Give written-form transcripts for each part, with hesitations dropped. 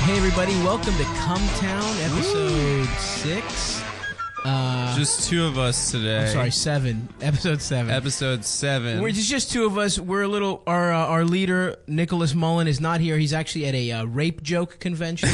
Hey everybody, welcome to Come Town, episode 6. Just two of us today. I'm sorry, 7. Episode 7. Episode 7. It's just two of us. We're a little. Our leader Nicholas Mullen is not here. He's actually at a rape joke convention.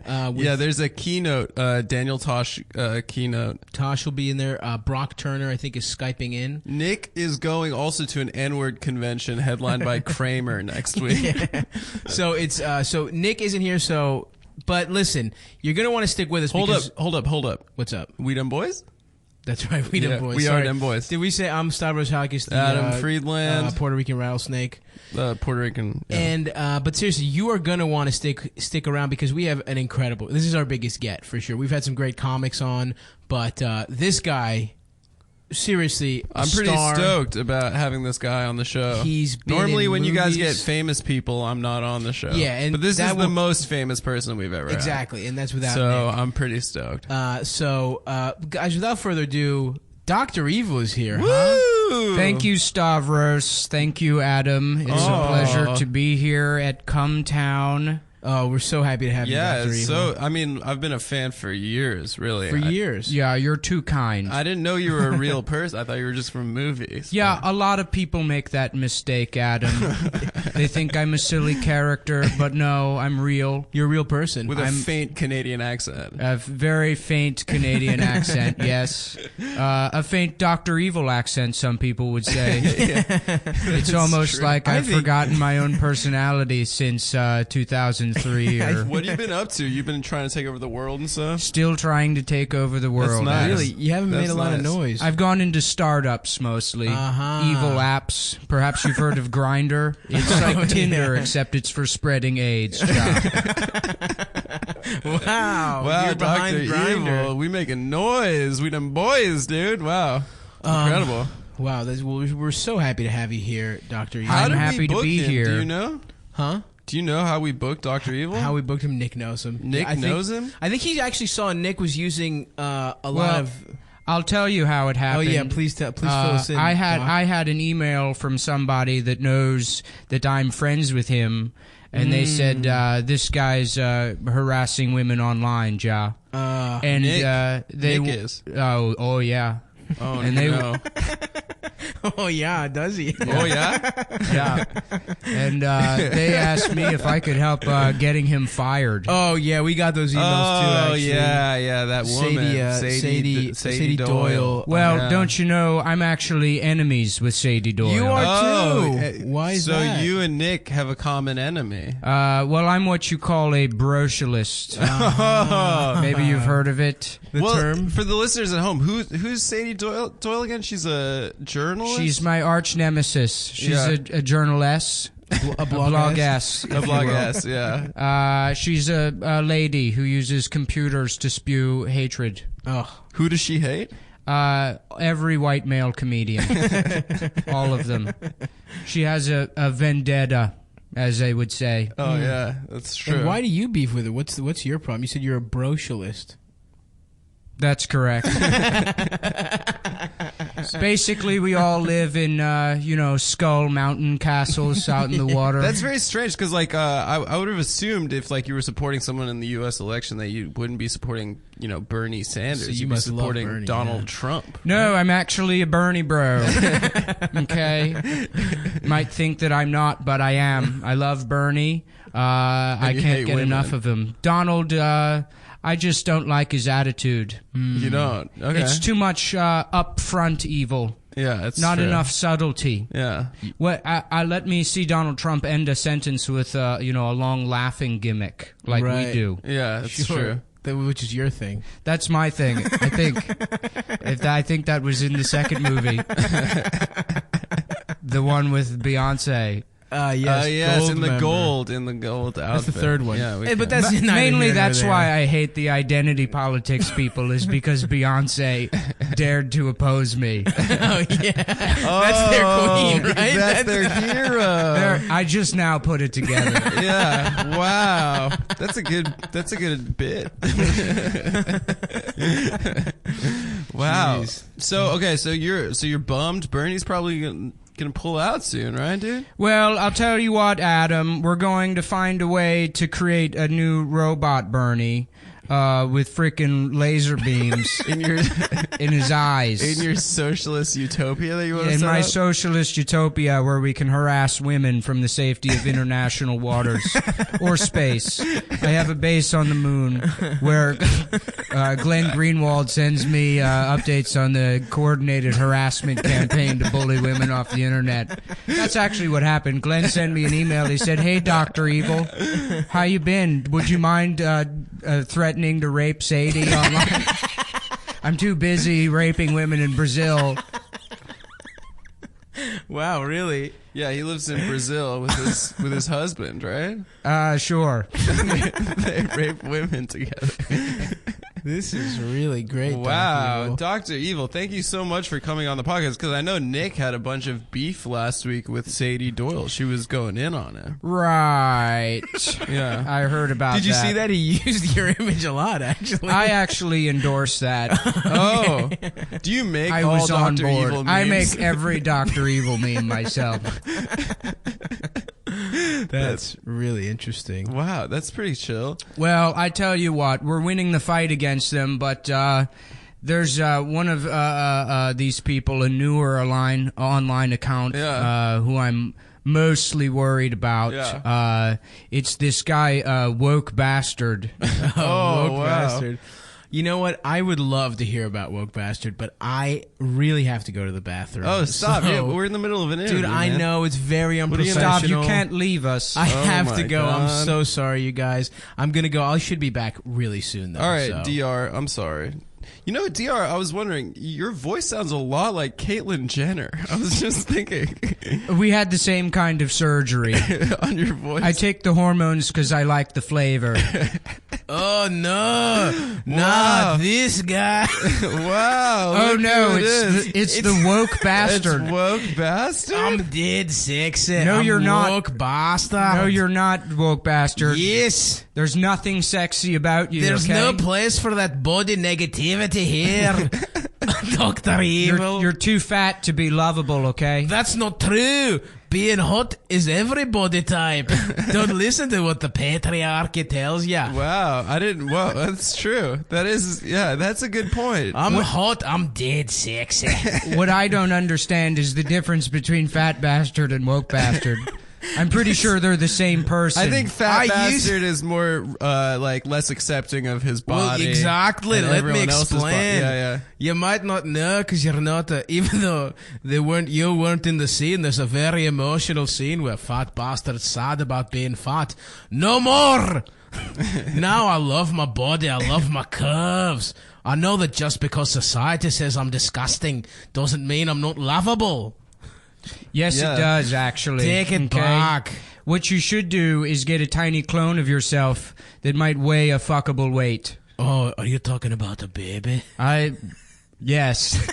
Yeah, there's a keynote. Daniel Tosh keynote. Tosh will be in there. Brock Turner, I think, is Skyping in. Nick is going also to an N-word convention headlined by Kramer next week. Yeah. So it's so Nick isn't here. So. But listen, you're going to want to stick with us. Hold up. What's up? We Dumb Boys? That's right, we Dumb Boys. We are Dumb Boys. Did we say I'm Stavros Hakis, the Adam Friedland, Puerto Rican rattlesnake? Puerto Rican. Yeah. And but seriously, you are going to want to stick around because we have an incredible. This is our biggest get for sure. We've had some great comics on, but this guy. Seriously, I'm pretty stoked about having this guy on the show. He's been normally in when movies. you guys get famous people, I'm not on the show. Yeah, but this is the most famous person we've ever exactly, and that's without. So Nick. I'm pretty stoked. Guys, without further ado, Dr. Evil is here. Woo! Huh? Thank you, Stavros. Thank you, Adam. It's a pleasure to be here at Come Town. Oh, we're so happy to have you, Dr. Evil. So, I mean, I've been a fan for years, really. For years. Yeah, you're too kind. I didn't know you were a real person. I thought you were just from movies. Yeah, a lot of people make that mistake, Adam. They think I'm a silly character, but no, I'm real. You're a real person. With a faint Canadian accent. A very faint Canadian accent, yes. A faint Dr. Evil accent, some people would say. It's almost true. like I've forgotten my own personality since 2003. What have you been up to? You've been trying to take over the world and stuff? Still trying to take over the world. That's nice. Really? You haven't made a lot of noise. I've gone into startups mostly. Evil apps. Perhaps you've heard of Grindr. It's like Tinder, except it's for spreading AIDS. Wow, you're Dr. Evil. We making noise. We them boys, dude. Wow. Incredible. Wow, we're so happy to have you here, Dr. Evil. I'm happy to be here. Do you know? Huh? Do you know how we booked Dr. Evil? How we booked him? Nick knows him. Nick knows him? I think he actually saw Nick was using a lot of... I'll tell you how it happened. Oh yeah, please fill us in. I had an email from somebody that knows that I'm friends with him, and they said this guy's harassing women online, ja. And Nick is. Oh yeah. Oh and no. Oh yeah, does he? Oh yeah? Yeah. And they asked me if I could help getting him fired. Oh yeah, we got those emails too. Actually. Yeah, that woman, Sadie Doyle. Well, don't you know I'm actually enemies with Sadie Doyle? You are too. Why is that? So you and Nick have a common enemy. Well, I'm what you call a brocialist. Maybe you've heard of it. The term for the listeners at home. Who's Sadie Doyle again? She's a journalist. She's my arch nemesis. She's a journalist. A blogess. A blogess, yeah. She's a lady who uses computers to spew hatred. Oh. Who does she hate? Every white male comedian. All of them. She has a vendetta, as they would say. Oh, yeah, that's true. And why do you beef with her? What's your problem? You said you're a brocialist. That's correct. Basically, we all live in, Skull Mountain castles out in the water. That's very strange because, I would have assumed if, you were supporting someone in the U.S. election that you wouldn't be supporting, Bernie Sanders. So you You'd must be supporting love Bernie, Donald Trump. No, I'm actually a Bernie bro. Okay? Might think that I'm not, but I am. I love Bernie. I can't get enough of him. Donald, I just don't like his attitude. You don't? Okay. It's too much upfront evil. Yeah, it's not true. enough subtlety. Yeah. Well, I let me see Donald Trump end a sentence with a long laughing gimmick like we do. Yeah, that's true. Which is your thing. That's my thing. I think. I think that was in the second movie, the one with Beyonce. Yes, in the gold outfit. That's the third one. Yeah, but that's mainly that's why I hate the identity politics people is because Beyonce dared to oppose me. Oh yeah, that's their queen, right? That's their hero. I just now put it together. Yeah, wow, that's a good bit. Wow. Jeez. So you're bummed. Bernie's probably gonna pull out soon, right, dude? Well, I'll tell you what, Adam. We're going to find a way to create a new robot Bernie with frickin' laser beams In your in his eyes. in your socialist utopia that you want to In set my up? socialist utopia where we can harass women from the safety of international waters or space. I have a base on the moon where Glenn Greenwald sends me updates on the coordinated harassment campaign to bully women off the internet. That's actually what happened. Glenn sent me an email. He said, "Hey, Dr. Evil, how you been? Would you mind threatening to rape Sadie online? I'm too busy raping women in Brazil." Wow, really? Yeah, he lives in Brazil with his husband, right? Sure. They rape women together. This is really great. Wow, Dr. Evil, thank you so much for coming on the podcast, because I know Nick had a bunch of beef last week with Sadie Doyle. She was going in on it. Right. Yeah. I heard about that. Did you see that? He used your image a lot, actually. I actually endorse that. Oh. Do you make I all was on Dr. board. Evil memes? I make every Dr. Evil meme myself. That's really interesting. Wow, that's pretty chill. Well, I tell you what, we're winning the fight against them, but there's one of these people, a newer online account, who I'm mostly worried about. Yeah. It's this guy, Woke Bastard. Woke wow. Bastard. You know what? I would love to hear about Woke Bastard, but I really have to go to the bathroom. Oh, stop. So- Yeah, we're in the middle of an interview, Dude, I man. know it's very are you gonna- Stop, unprofessional. you can't leave us. I have my to go. I'm God. so sorry, you guys. I'm gonna go. I should be back really soon, though. All right, so. DR, I'm sorry. You know, DR, I was wondering, your voice sounds a lot like Caitlyn Jenner. I was just thinking We had the same kind of surgery. on your voice. I take the hormones because I like the flavor. Oh no, Wow. not this guy. Wow. Oh look no, who it is. it's the Woke Bastard. It's Woke Bastard? I'm dead sexy. No, I'm you're not. Woke bastard. No, you're not, Woke Bastard. Yes. There's nothing sexy about you. There's okay? no place for that body negativity here, Dr. Evil. You're too fat to be lovable, okay? That's not true. Being hot is every body type. Don't listen to what the patriarchy tells ya. Wow, I didn't. Well, that's true. That is, yeah, that's a good point. I'm hot. I'm dead sexy. What I don't understand is the difference between Fat Bastard and Woke Bastard. I'm pretty sure they're the same person. I think Fat I Bastard is more like less accepting of his Well, body. exactly. and Let me everyone else's explain. Yeah. You might not know because you're not. Even though you weren't in the scene. There's a very emotional scene where Fat Bastard's sad about being fat. No more. Now I love my body. I love my curves. I know that just because society says I'm disgusting doesn't mean I'm not lovable. Yes, Yeah. it does, actually. Take it back. What you should do is get a tiny clone of yourself that might weigh a fuckable weight. Oh, are you talking about a baby? Yes.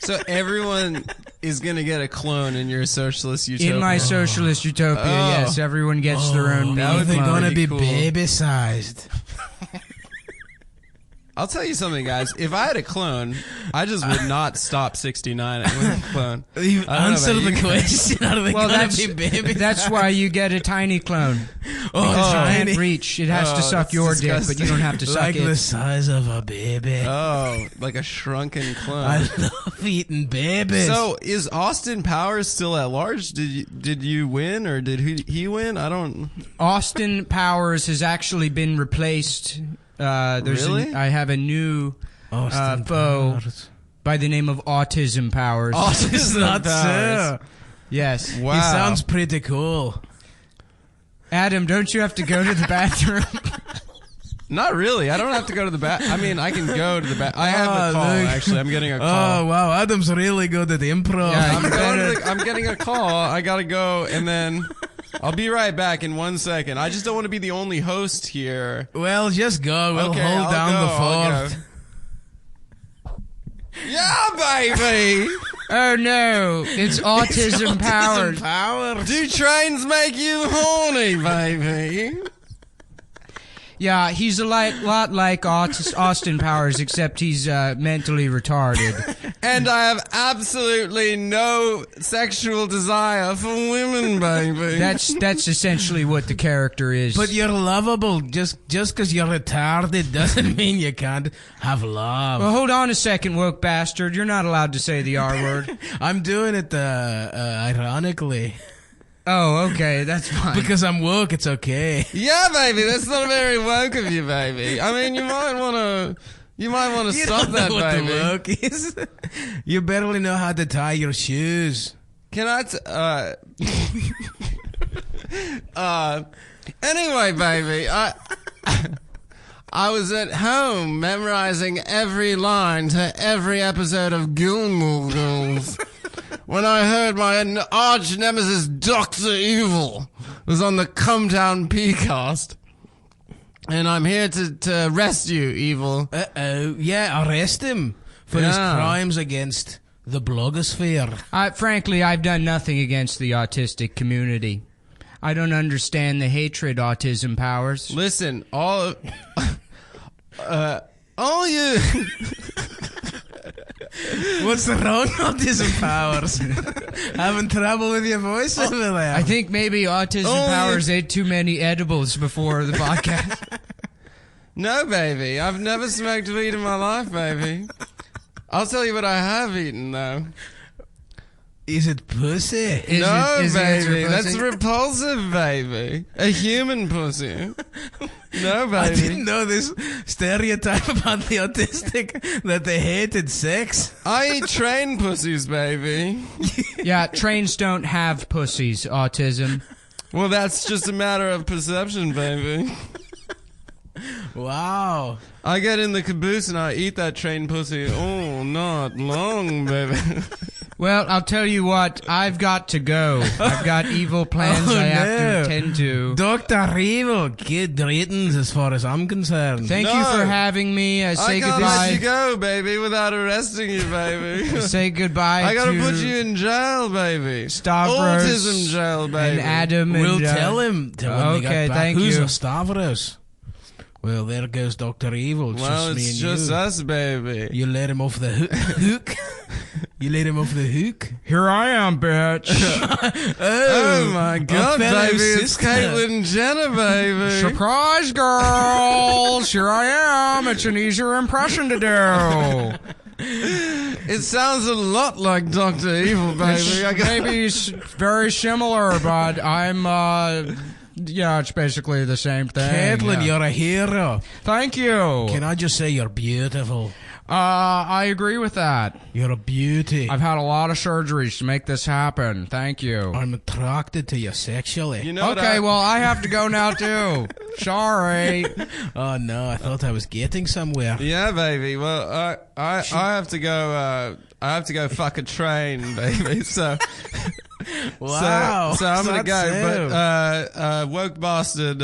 So everyone is going to get a clone in your socialist utopia. In my socialist utopia, Oh. yes, everyone gets their own that mini would be clone. gonna be cool. baby-sized. I'll tell you something, guys. If I had a clone, I just would not stop 69 with a clone. You I don't know answer about the you. question. Are they Well, gonna that's, be baby? that's why you get a tiny clone. Oh, It tiny. can't reach. It has to suck that's your dick, but disgusting. you don't have to suck Like it. the size of a baby. Oh, like a shrunken clone. I love eating babies. So is Austin Powers still at large? Did you win or did he win? I don't. Austin Powers has actually been replaced. Really? I have a new Austin foe Powers. by the name of Autism Powers. It's not so. Yes. Wow. He sounds pretty cool. Adam, don't you have to go to the bathroom? Not really. I don't have to go to the bath. I mean, I can go to the bath. I have Oh, a call, look. actually. I'm getting a call. Oh wow, Adam's really good at improv. Yeah, I'm getting a call. I gotta go, and then I'll be right back in 1 second. I just don't want to be the only host here. Well, just go. We'll Okay, hold I'll down go, the I'll fort. go. Yeah, baby. Oh no, it's Autism Powers. Powers. Do trains make you horny, baby? Yeah, he's a lot like Austin Powers, except he's mentally retarded. And I have absolutely no sexual desire for women, baby. That's essentially what the character is. But you're lovable. Just because you're retarded doesn't mean you can't have love. Well, hold on a second, woke bastard. You're not allowed to say the R word. I'm doing it ironically. Oh, okay, that's fine. Because I'm woke, it's okay. Yeah, baby, that's not very woke of you, baby. I mean, you might want to stop that, what baby. the woke is. You barely know how to tie your shoes. Can I? Anyway, baby, I was at home memorizing every line to every episode of Gilmore Girls when I heard my arch nemesis Dr. Evil was on the Come Down P-cast. And I'm here to arrest you, Evil. Uh-oh. Yeah, arrest him for his crimes against the blogosphere. Frankly, I've done nothing against the autistic community. I don't understand the hatred, Autism Powers. Listen, all you... What's wrong, Autism Powers? Having trouble with your voice over there? I think maybe Autism Powers ate too many edibles before the podcast. No, baby. I've never smoked weed in my life, baby. I'll tell you what I have eaten, though. Is it pussy? No, is baby. it That's repulsive, baby. A human pussy. No, baby. I didn't know this stereotype about the autistic, that they hated sex. I eat train pussies, baby. Yeah, trains don't have pussies, autism. Well, that's just a matter of perception, baby. Wow. I get in the caboose and I eat that train pussy all night long, baby. Well, I'll tell you what, I've got to go. I've got evil plans I have to attend to. Dr. Evil, good riddance as far as I'm concerned. Thank you for having me. Say I can't goodbye. let you go, baby, without arresting you, baby. Say goodbye I gotta to put you in jail, baby. Stavros Autism jail, baby. and Adam. We'll and, tell him. When they get okay, back. thank Who's you. a Stavros? Well, there goes Dr. Evil. It's Well, just me it's and just you. us, baby. You let him off the hook. You let him off the hook. Here I am, bitch. Oh my God, fellow baby! It's sister. Caitlyn Jenner, baby. Surprise, girls. Here I am. It's an easier impression to do. It sounds a lot like Dr. Evil, baby. Maybe it's very similar, but I'm, yeah, it's basically the same thing. Caitlyn, yeah. you're a hero. Thank you. Can I just say you're beautiful? I agree with that. You're a beauty. I've had a lot of surgeries to make this happen. Thank you. I'm attracted to you sexually. You know what Okay, well, I have to go now, too. Sorry. Oh no, I thought I was getting somewhere. Yeah, baby. Well, I have to go. I have to go fuck a train, baby. So. Wow. So I'm gonna That's go. so. But woke bastard.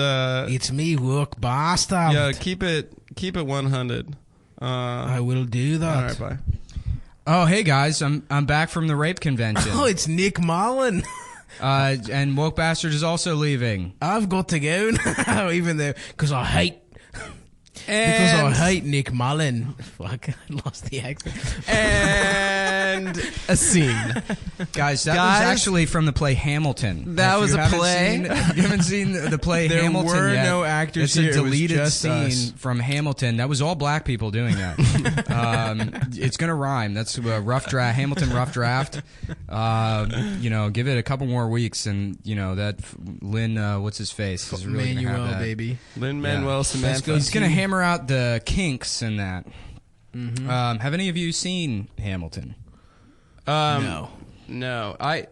It's me, woke bastard. Yeah, keep it 100. I will do that. All right, bye. Oh, hey, guys. I'm back from the rape convention. Oh, it's Nick Mullen. And Woke Bastard is also leaving. I've got to go now, even though, because I hate Nick Mullen. Fuck, I lost the accent. And a scene. Guys, that Guys, was actually from the play Hamilton. that If was you a haven't play? if you haven't seen the play There Hamilton were yet, no actors it's here, a it was deleted just scene us. from Hamilton. That was all black people doing that. It's going to rhyme. That's a rough draft. Hamilton rough draft. Give it a couple more weeks and, that Lynn, what's his face? Is really gonna have Manuel, that. baby. Lin-Manuel Samantha. He's going to hammer out the kinks in that. Mm-hmm. Have any of you seen Hamilton? No. No, I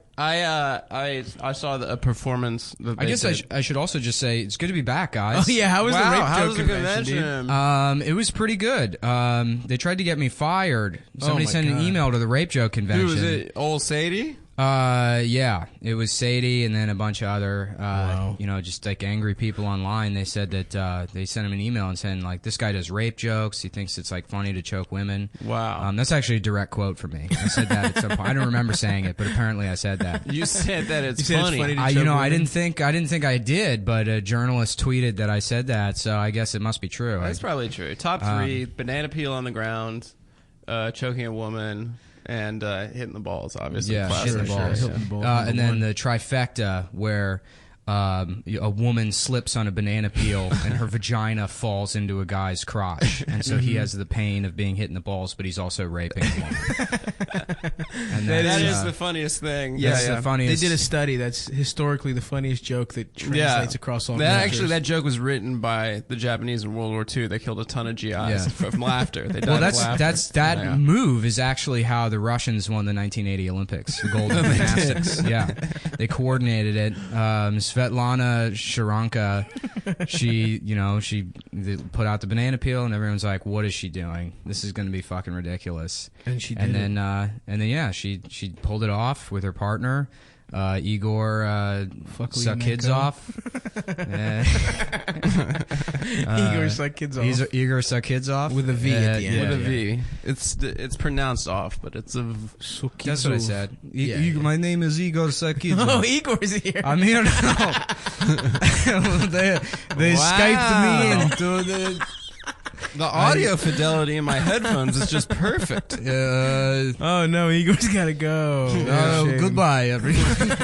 saw a performance. That I they guess did. I should also just say it's good to be back, guys. Oh yeah, how was the Wow, rape how joke was the convention, convention? It was pretty good. They tried to get me fired. Somebody my sent an God. email to the rape joke convention. Who was it? Old Sadie? Yeah, it was Sadie and then a bunch of other, Wow. just like angry people online. They said that they sent him an email and saying like, this guy does rape jokes. He thinks it's like funny to choke women. Wow. That's actually a direct quote from me. I said that at some point. I don't remember saying it, but apparently I said that. You said that it's You said it's funny. funny to I choke I women? didn't think I did, but a journalist tweeted that I said that, so I guess it must be true. That's probably true. Top 3: banana peel on the ground, choking a woman, and hitting the balls, obviously. Yeah, hitting the balls. And then the trifecta where a woman slips on a banana peel and her vagina falls into a guy's crotch, and so he has the pain of being hit in the balls, but he's also raping a woman. And that is the funniest thing. Yes, the funniest. They did a study that's historically the funniest joke that translates across all cultures. Actually, that joke was written by the Japanese in World War II. They killed a ton of GIs from laughter. They died of laughter. That move is actually how the Russians won the 1980 Olympics, the gold in gymnastics. Yeah, they coordinated it. Svetlana Sharanka, she put out the banana peel, and everyone's like, "What is she doing? This is going to be fucking ridiculous." And she did. And then she pulled it off with her partner. Igor suck kids off. Igor suck kids off. Igor suck kids off with a V at the end. With a V. It's pronounced off, but it's a. That's what I said. My name is Igor suck kids off. Oh, Igor's here. I'm here now. they Skyped me into the audio fidelity in my headphones is just perfect. Oh no, Igor's gotta go. Goodbye, everyone.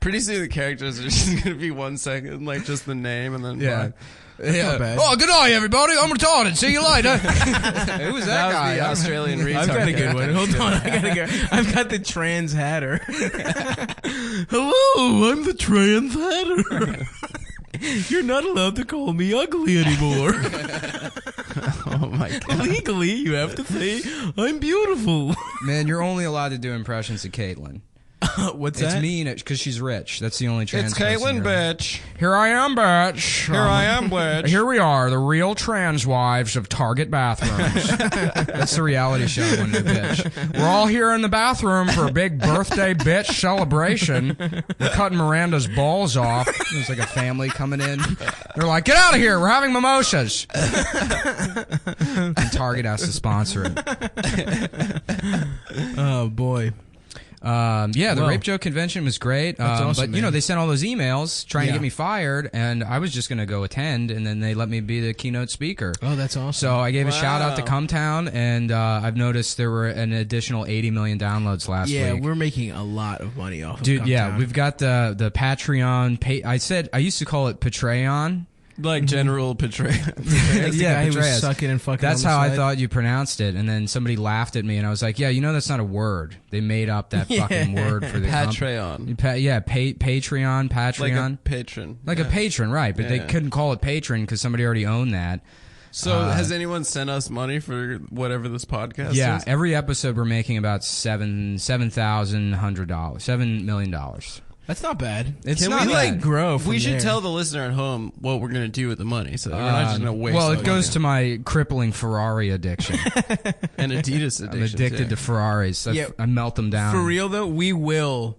Pretty soon the characters are just gonna be 1 second, like just the name, and then bye. Yeah. Oh, good night, everybody. I'm retarded. See you later. Who was that guy? Was the Australian retard. I've got a good one. Hold on, I gotta go. I've got the trans hatter. Hello, I'm the trans hatter. You're not allowed to call me ugly anymore. Oh my God. Legally, you have to say I'm beautiful. Man, you're only allowed to do impressions of Caitlyn. What's it's that? It's mean because she's rich. That's the only trans. It's Caitlyn, bitch. Here I am, bitch. Here I am, bitch. Here we are, the real trans wives of Target bathrooms. That's the reality show when they're bitch. We're all here in the bathroom for a big birthday bitch celebration. We're cutting Miranda's balls off. There's like a family coming in. They're like, get out of here. We're having mimosas. And Target has to sponsor it. Oh, boy. The rape joke convention was great. That's awesome, but, they sent all those emails trying to get me fired, and I was just going to go attend, and then they let me be the keynote speaker. Oh, that's awesome. So I gave a shout-out to Cumtown, and I've noticed there were an additional 80 million downloads last week. Yeah, we're making a lot of money off of Dude, Cumtown. yeah, we've got the Patreon. I used to call it Patreon. Like General Petraeus. That's the guy who was sucking and fucking. That's on the how side. I thought you pronounced it, and then somebody laughed at me, and I was like, "Yeah, that's not a word. They made up that fucking word for the Patreon. Patreon, like a patron, like a patron, right? But they couldn't call it patron because somebody already owned that. So has anyone sent us money for whatever this podcast is? Yeah, every episode we're making about $7 million. That's not bad. It's Can not we bad. grow? We should tell the listener at home what we're going to do with the money, so that we're not just going to waste. Well, it goes to my crippling Ferrari addiction and Adidas addiction. I'm addicted to Ferraris. I melt them down. For real though, we will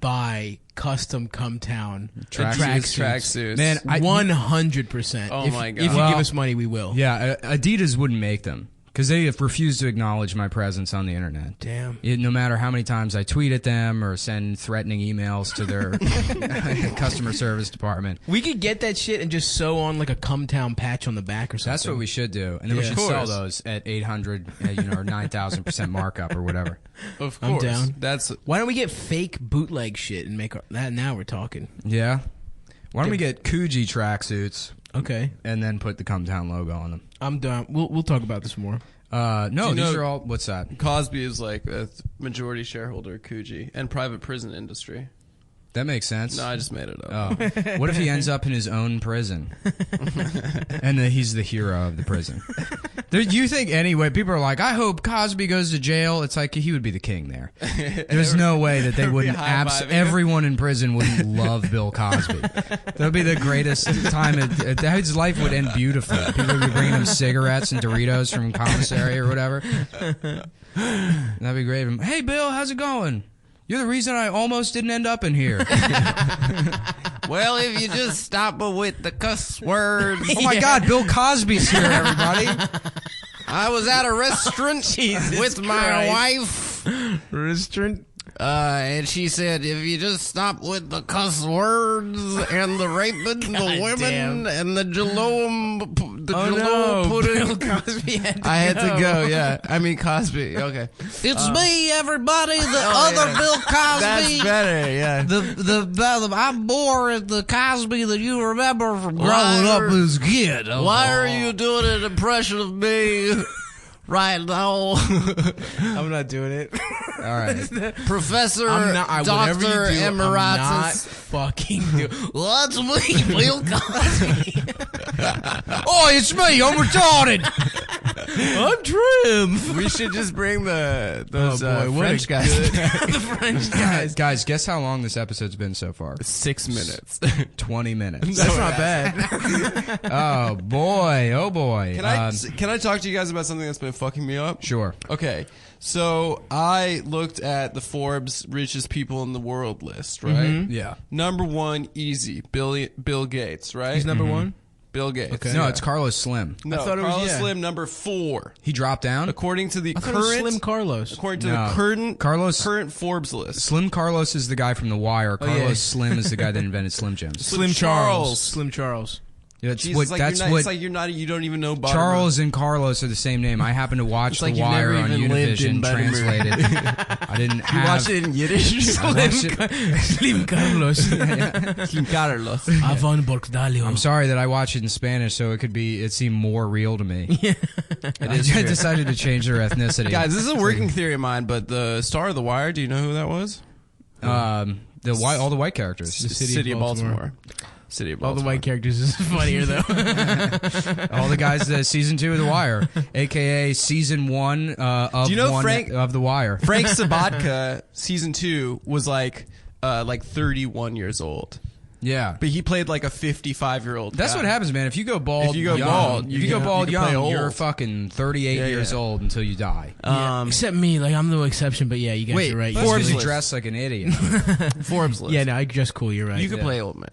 buy custom Cumtown tracksuits. Man, 100%. Oh my God! If you give us money, we will. Yeah, Adidas wouldn't make them. Because they have refused to acknowledge my presence on the internet. Damn. No matter how many times I tweet at them or send threatening emails to their customer service department. We could get that shit and just sew on like a Cumtown patch on the back or something. That's what we should do. And then we should sell those at 800, or 9,000% markup or whatever. Of course. I'm down. Why don't we get fake bootleg shit and make that? Now we're talking. Yeah. Why don't we get Coogee tracksuits? Okay. And then put the Cumtown logo on them. I'm done. We'll talk about this more. No, these are all. What's that? Cosby is like a majority shareholder of Coogee and private prison industry. That makes sense. No, I just made it up. Oh. What if he ends up in his own prison? And then he's the hero of the prison. You think anyway, people are like, I hope Cosby goes to jail. It's like he would be the king there. There's no way that they wouldn't, everyone in prison wouldn't love Bill Cosby. That would be the greatest time. His life would end beautifully. People would be bringing him cigarettes and Doritos from commissary or whatever. That'd be great. Hey, Bill, how's it going? You're the reason I almost didn't end up in here. Well, if you just stop with the cuss words. Oh my God, Bill Cosby's here, everybody. I was at a restaurant with my wife. Restaurant? And she said, if you just stop with the cuss words and the raping the women and the Jalom pudding. Bill Cosby had to I had to go, yeah. I mean Cosby, okay. It's me, everybody, the other Bill Cosby. That's better, yeah. I'm more at the Cosby that you remember from growing up as a kid. Why are you doing an impression of me right now? I'm not doing it. All right. Professor, whatever Dr. you do, I'm not Emeritus. fucking do. What's me, Bill Cosby? Oh, it's me. I'm retarded. I'm trim. We should just bring those what French a guys. the French guys. Guys, guess how long this episode's been so far? 6 minutes. 20 minutes. That's not bad. Oh, boy. Oh, boy. Can I talk to you guys about something that's been fucking me up? Sure. Okay, so I looked at the Forbes richest people in the world list, right? Mm-hmm. Yeah. Number one, easy, Bill Gates, right? He's number one. Bill Gates. Okay. No, it's Carlos Slim. No, I thought it was- Carlos yeah. Slim, number 4. He dropped down? According to the I thought it was current Slim Carlos. according to No. the Carlos- current Forbes list. Slim Carlos is the guy from The Wire. Carlos yeah. Slim is the guy that invented Slim Jims. Slim Charles. Slim Charles. That's Jesus, what. it's like That's you're not, what. it's like you don't even know Baltimore. Charles and Carlos are the same name. I happened to watch It's like The you've Wire never on even lived in Univision Baltimore. translated. I didn't You have. watched it in Yiddish? I watched it- Slim Carlos. Slim Carlos. Avon Borgdalio. I'm sorry that I watched it in Spanish, so it seemed more real to me. I decided to change their ethnicity. Guys, this is a working theory of mine, but the star of The Wire, do you know who that was? all the white characters. The City of Baltimore. City of All Baltimore. the white characters is funnier though. All the guys that season 2 of The Wire, aka season 1 of Do you know one Frank- of The Wire. Frank Sabatka, season 2, was like 31 years old. Yeah. But he played like a 55-year-old That's guy. what happens, man. If you go bald, If you go young, bald, if you you go can- bald you can play young, old. you're fucking 38 Yeah, years yeah. old until you die. Except me, like I'm no exception. But yeah, you guys Wait, are right. Forbes Forbes you list. dress like an idiot. Forbes list. Yeah, no, I dress cool. You're right. You could Yeah. play old man.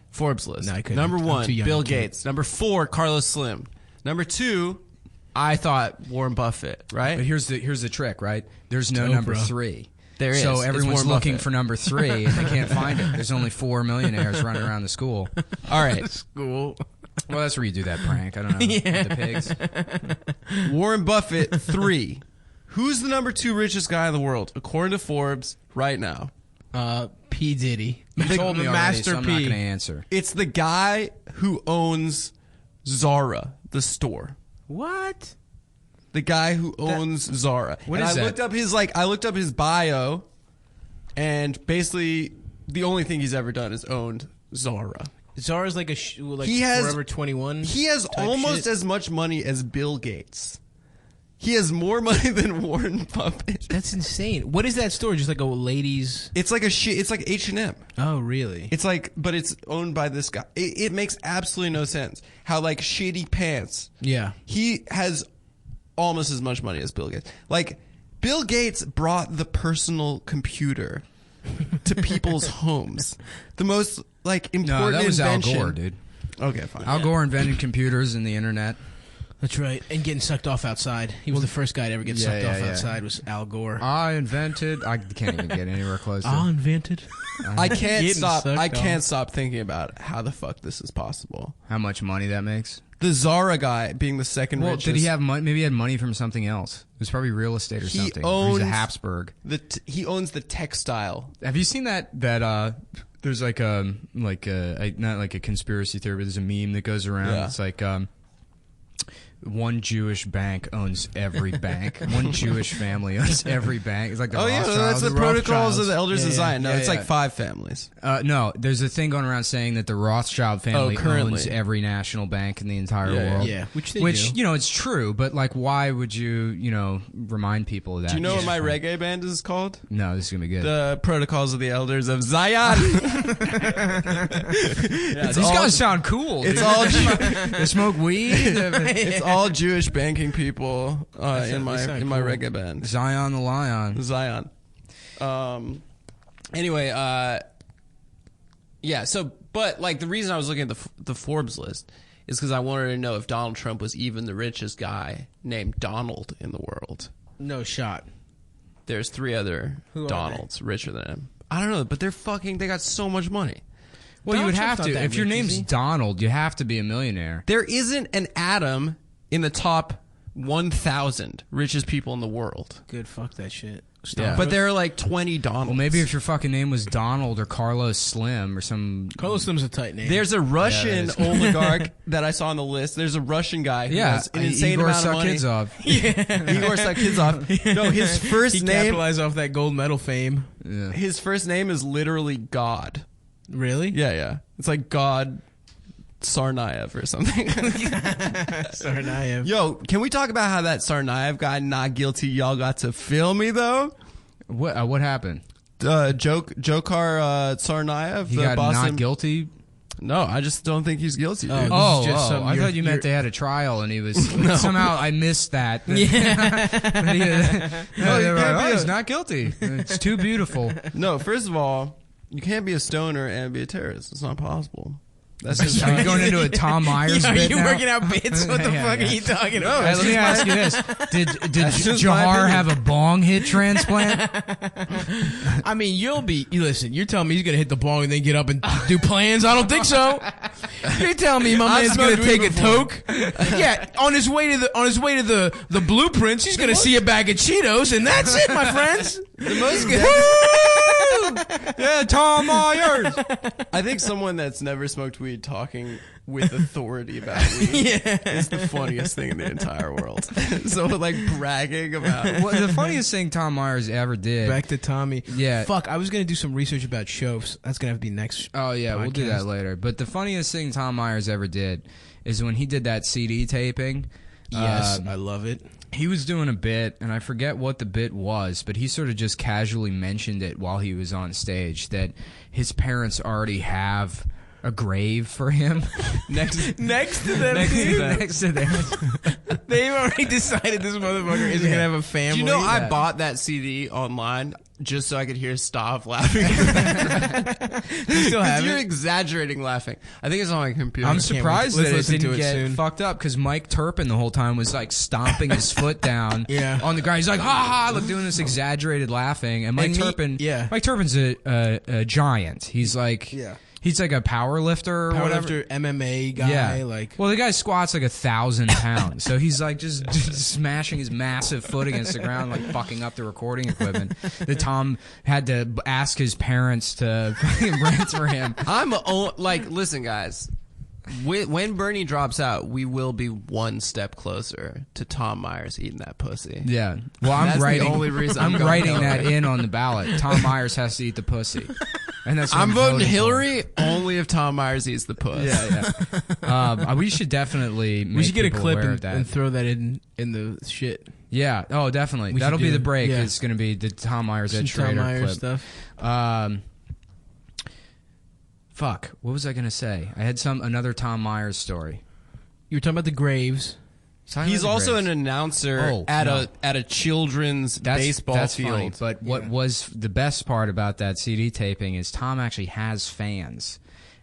Forbes list. No, I couldn't. Number I'm 1, too young Bill and cute. Gates. Number 4, Carlos Slim. Number 2, I thought Warren Buffett, right? But here's the trick, right? There's no Oprah. number 3. There is. So It's everyone's Warren looking Buffett. for number 3 and they can't find it. There's only 4 millionaires running around the school. All right. School. Well, that's where you do that prank. I don't know. With the pigs. Warren Buffett, 3. Who's the number 2 richest guy in the world, according to Forbes, right now? P Diddy. You told me already, Master so I'm not P. going to answer. It's the guy who owns Zara, the store. What? The guy who owns Zara. What and is I that? looked up his bio, and basically the only thing he's ever done is owned Zara. Zara's like He has- Forever 21. He has type almost shit. as much money as Bill Gates. He has more money than Warren Buffett. That's insane. What is that store? Just like a ladies. It's like it's like H&M. Oh, really? It's like, but it's owned by this guy. It makes absolutely no sense. How like shitty pants. Yeah. He has almost as much money as Bill Gates. Like, Bill Gates brought the personal computer to people's homes. The most like important No, that was invention. Al Gore, dude. Okay, fine. Al Gore invented computers and the internet. That's right. And getting sucked off outside. He was the first guy to ever get Yeah, sucked yeah, off yeah. outside was Al Gore. I can't even get anywhere close to I invented. I can't Getting stop. sucked I off. can't stop thinking about how the fuck this is possible. how much money that makes. The Zara guy being the second Well, richest. did he have money? Maybe he had money from something else. It was probably real estate or He something. He was a owns- Habsburg. He owns the textile. Have you seen that there's like a not like a conspiracy theory, but there's a meme that goes around. Yeah. It's like one Jewish bank owns every bank. One Jewish family owns every bank. It's like the Oh yeah, Rothschilds. that's the protocols of the Elders of Yeah, Zion. No, yeah, it's yeah. like 5 families. No, there's a thing going around saying that the Rothschild family currently. owns every national bank in the entire Yeah, world. Yeah, which they do. you know, it's true, but like, why would you remind people of that? Do you know what Just my from- reggae band is called? No, this is gonna be good. The Protocols of the Elders of Zion. These guys sound cool. It's dude. all They smoke weed. it's all Jewish banking people in my sound my cool. reggae band. Zion the Lion. Zion. Anyway, yeah. So, but like the reason I was looking at the Forbes list is because I wanted to know if Donald Trump was even the richest guy named Donald in the world. No shot. there's 3 other Who are Donalds richer than him. I don't know, but they got so much money. Well, you would Donald have Trump's to. not that If your rich, is name's he? Donald, you have to be a millionaire. There isn't an atom in the top 1,000 richest people in the world. Good, fuck that shit. Yeah. But there are like 20 Donalds. Well, maybe if your fucking name was Donald or Carlos Slim or some... Carlos Slim's a tight name. There's a Russian oligarch that I saw on the list. There's a Russian guy who has an insane Igor amount of money. Sukhizov. Igor Sukhizov. No, his first he name. capitalized off that gold medal fame. Yeah. His first name is literally God. Really? Yeah. It's like God Tsarnaev or something. Tsarnaev. Yo, can we talk about how that Tsarnaev guy, not guilty, y'all got to film me though? What happened? Jokar Tsarnaev, He the got Boston. not guilty? No, I just don't think he's guilty. Dude. Oh, just something I you're- thought you meant they had a trial and he was... Somehow I missed that. Yeah. No, they were can't like, be he's not guilty. It's too beautiful. No, first of all, you can't be a stoner and be a terrorist. It's not possible. That's just Are you going into a Tom Myers Are bit you now? working out bits? What the Yeah, fuck yeah. are you talking No, about? Hey, let me ask you this: Did just my Jahar opinion. have a bong hit transplant? I mean, listen, you're telling me he's going to hit the ball and then get up and do plans? I don't think so. You're telling me my I've man's going to smoked take weed a toke? Yeah, on his way to the blueprints, he's going to see a bag of Cheetos and that's it, my friends. the most. Yeah, Tom Myers. I think someone that's never smoked weed talking with authority about weed is the funniest thing in the entire world. So like bragging about. Well, the funniest thing Tom Myers ever did. Back to Tommy. Yeah. Fuck, I was going to do some research about shows. That's going to have to be next. Oh yeah, we'll do that later. But the funniest thing Tom Myers ever did is when he did that CD taping. Yes, I love it. He was doing a bit, and I forget what the bit was, but he sort of just casually mentioned it while he was on stage, that his parents already have a grave for him Next to them, next to them. They've already decided this motherfucker isn't going to have a family. Do you know I bought that CD online just so I could hear Stav laughing? You still have You're it? exaggerating laughing. I think it's on my computer. I'm wait. surprised Let's that it listen to didn't it get soon. fucked up because Mike Turpin the whole time was like stomping his foot down on the guy. He's like, ha ha, like doing this exaggerated laughing. And Mike Turpin's a giant. He's like, he's like a power lifter or whatever. Powerlifter, MMA guy. Yeah. Like, well, the guy squats like 1,000 pounds. So he's like just smashing his massive foot against the ground, like fucking up the recording equipment. That Tom had to ask his parents to fucking rent for him. Listen, guys. When Bernie drops out, we will be one step closer to Tom Myers eating that pussy. Yeah. Well, I'm That's the writing. only reason I'm I'm going writing Hillary. that in on the ballot. Tom Myers has to eat the pussy, and that's. What I'm voting for. Hillary only if Tom Myers eats the puss. Yeah. We should definitely. we should get a people clip aware of and throw that in the shit. Yeah. Oh, definitely. We That'll should be do the it. break. Yeah. It's going to be the Tom Myers Some Ed Tom Schrader Myers clip. stuff. Fuck. What was I going to say? I had another Tom Myers story. You were talking about the graves. He's also an announcer at a children's baseball Funny, field. but what was the best part about that CD taping is Tom actually has fans.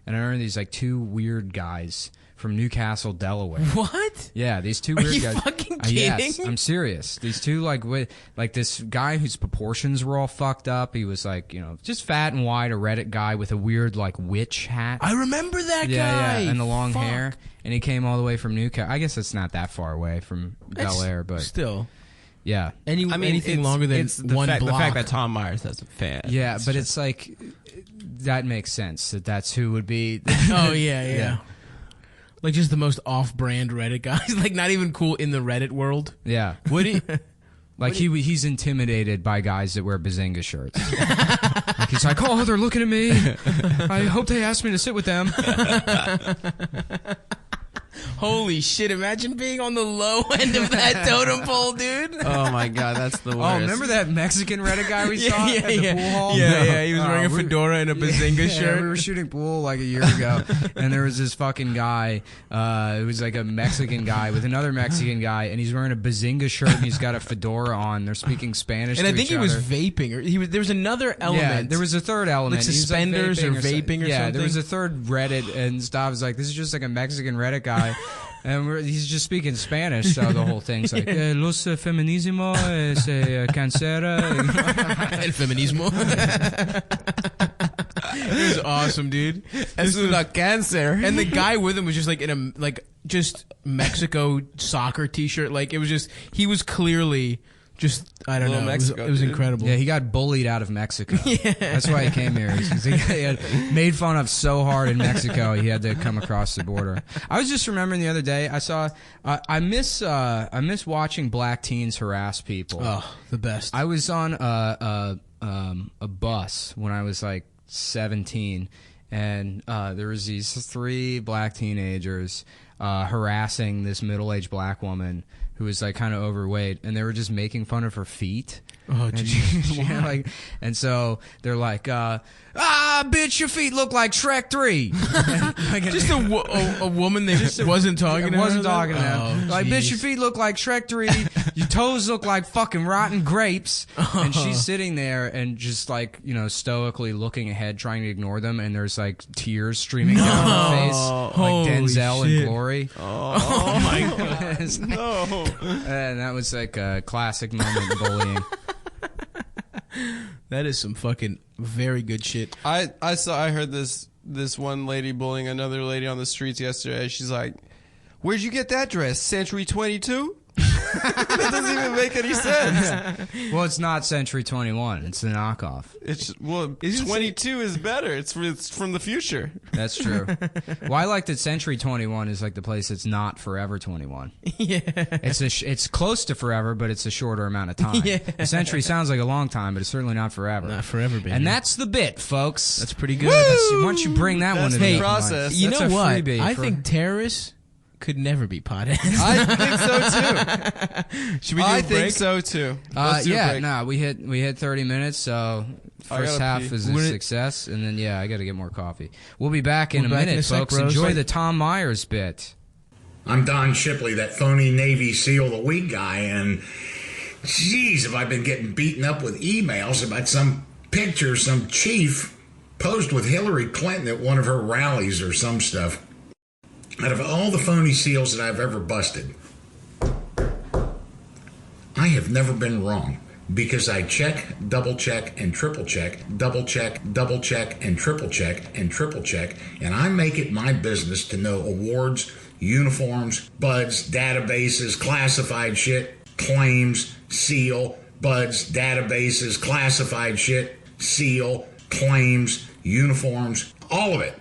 And I remember these like 2 weird guys from Newcastle, Delaware. What? Yeah, these 2 Are weird you guys. fucking Yes, kidding? I'm serious. These 2 like this guy whose proportions were all fucked up. He was like, just fat and wide, a Reddit guy with a weird like witch hat. I remember that guy. Yeah, and the long Fuck. hair. And he came all the way from Newcastle. I guess it's not that far away from Bel Air, but still. yeah. Anything longer than one block. The fact that Tom Myers has a fan. Yeah, but it's like that makes sense that's who would be. Oh yeah. Like just the most off-brand Reddit guys, like not even cool in the Reddit world. Yeah. Would he? Like he's intimidated by guys that wear Bazinga shirts. Like he's like, oh, they're looking at me. I hope they ask me to sit with them. Holy shit! Imagine being on the low end of that totem pole, dude. Oh my god, that's the worst. Oh, remember that Mexican Reddit guy we saw at the pool hall? Yeah, he was wearing a fedora and a Bazinga shirt. Yeah, we were shooting pool like a year ago, and there was this fucking guy. It was like a Mexican guy with another Mexican guy, and he's wearing a Bazinga shirt and he's got a fedora on. They're speaking Spanish. And to I think each he was other. vaping, or there was another element. Yeah, there was a third element. Like He was, suspenders or vaping vaping or yeah, something. there was a third Reddit, and Stav was like, "This is just like a Mexican Reddit guy." And he's just speaking Spanish, so the whole thing's like, los feminismo es cancera. El feminismo. It was awesome, dude. Es una cancer. And the guy with him was just like in a just Mexico soccer t-shirt. Like it was just, he was clearly just, I don't know. Mexico, it was incredible. Yeah, he got bullied out of Mexico. Yeah. That's why he came here. He had made fun of so hard in Mexico, he had to come across the border. I was just remembering the other day, I saw, I miss watching black teens harass people. Oh, the best. I was on a bus when I was like 17, and there was these 3 black teenagers harassing this middle-aged black woman who was like kind of overweight, and they were just making fun of her feet. Oh, jeez. Yeah, like, and so they're like, bitch, your feet look like Shrek 3. Just a woman that wasn't talking to her? Wasn't talking to Oh, him. Like, bitch, your feet look like Shrek 3. Your toes look like fucking rotten grapes. And she's sitting there and just like, you know, stoically looking ahead, trying to ignore them. And there's like tears streaming down her face. Like Holy Denzel shit. in Glory. Oh my God. No. And that was like a classic moment in bullying. That is some fucking very good shit. I heard this one lady bullying another lady on the streets yesterday. She's like, "Where'd you get that dress? Century 22?" That doesn't even make any sense. Well, it's not Century 21. It's the knockoff. It's 22 is better. It's from the future. That's true. Well, I like that Century 21 is like the place that's not Forever 21. Yeah. It's close to forever, but it's a shorter amount of time. Yeah. A century sounds like a long time, but it's certainly not forever. Not forever, baby. And that's the bit, folks. That's pretty good. Once you bring that one That's into the the process. You that's know a what? freebie I for- think terrorists could never be potheads. I think so too. Should we do I a think break? so too. Let's do a yeah, break. no, we hit 30 minutes, so first gotta half pee. is a success, and then I got to get more coffee. We'll be back in a back in minute, a sec, folks. bros. Enjoy the Tom Myers bit. I'm Don Shipley, that phony Navy SEAL of the Week guy, and geez, have I been getting beaten up with emails about some picture some chief posed with Hillary Clinton at one of her rallies or some stuff. Out of all the phony SEALs that I've ever busted, I have never been wrong because I check, double check, and triple check, double check, and triple check, and I make it my business to know awards, uniforms, buds, databases, classified shit, claims, seal, buds, databases, classified shit, seal, claims, uniforms, all of it.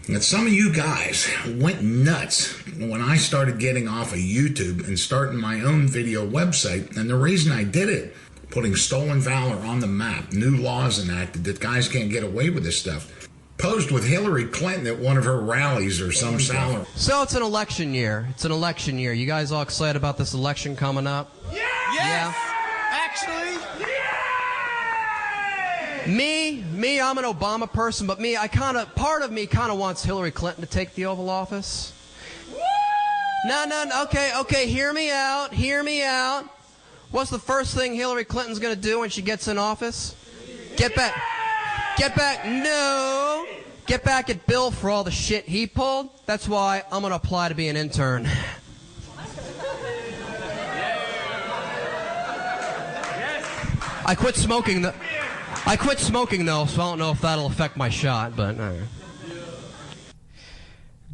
And some of you guys went nuts when I started getting off of YouTube and starting my own video website. And the reason I did it, putting stolen valor on the map, new laws enacted that guys can't get away with this stuff. Posed with Hillary Clinton at one of her rallies or some salary. So it's an election year. It's an election year. You guys all excited about this election coming up? Yes! Yeah. Actually, Me, I'm an Obama person, but part of me kind of wants Hillary Clinton to take the Oval Office. No, okay, hear me out. What's the first thing Hillary Clinton's going to do when she gets in office? Get back at Bill for all the shit he pulled. That's why I'm going to apply to be an intern. I quit smoking though, so I don't know if that'll affect my shot, but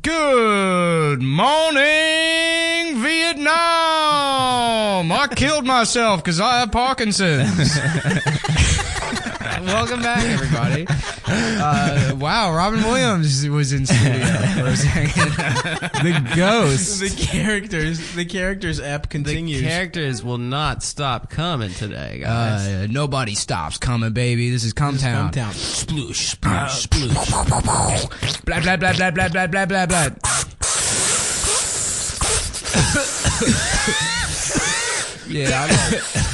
Good morning, Vietnam! I killed myself because I have Parkinson's. Welcome back, everybody. Wow, Robin Williams was in studio for a second. the ghost. The characters app continues. The characters will not stop coming today, guys. Nobody stops coming, baby. This is Cumtown. Sploosh, sploosh, sploosh. Blah, blah, blah, blah, blah, blah, blah, blah, blah. Yeah,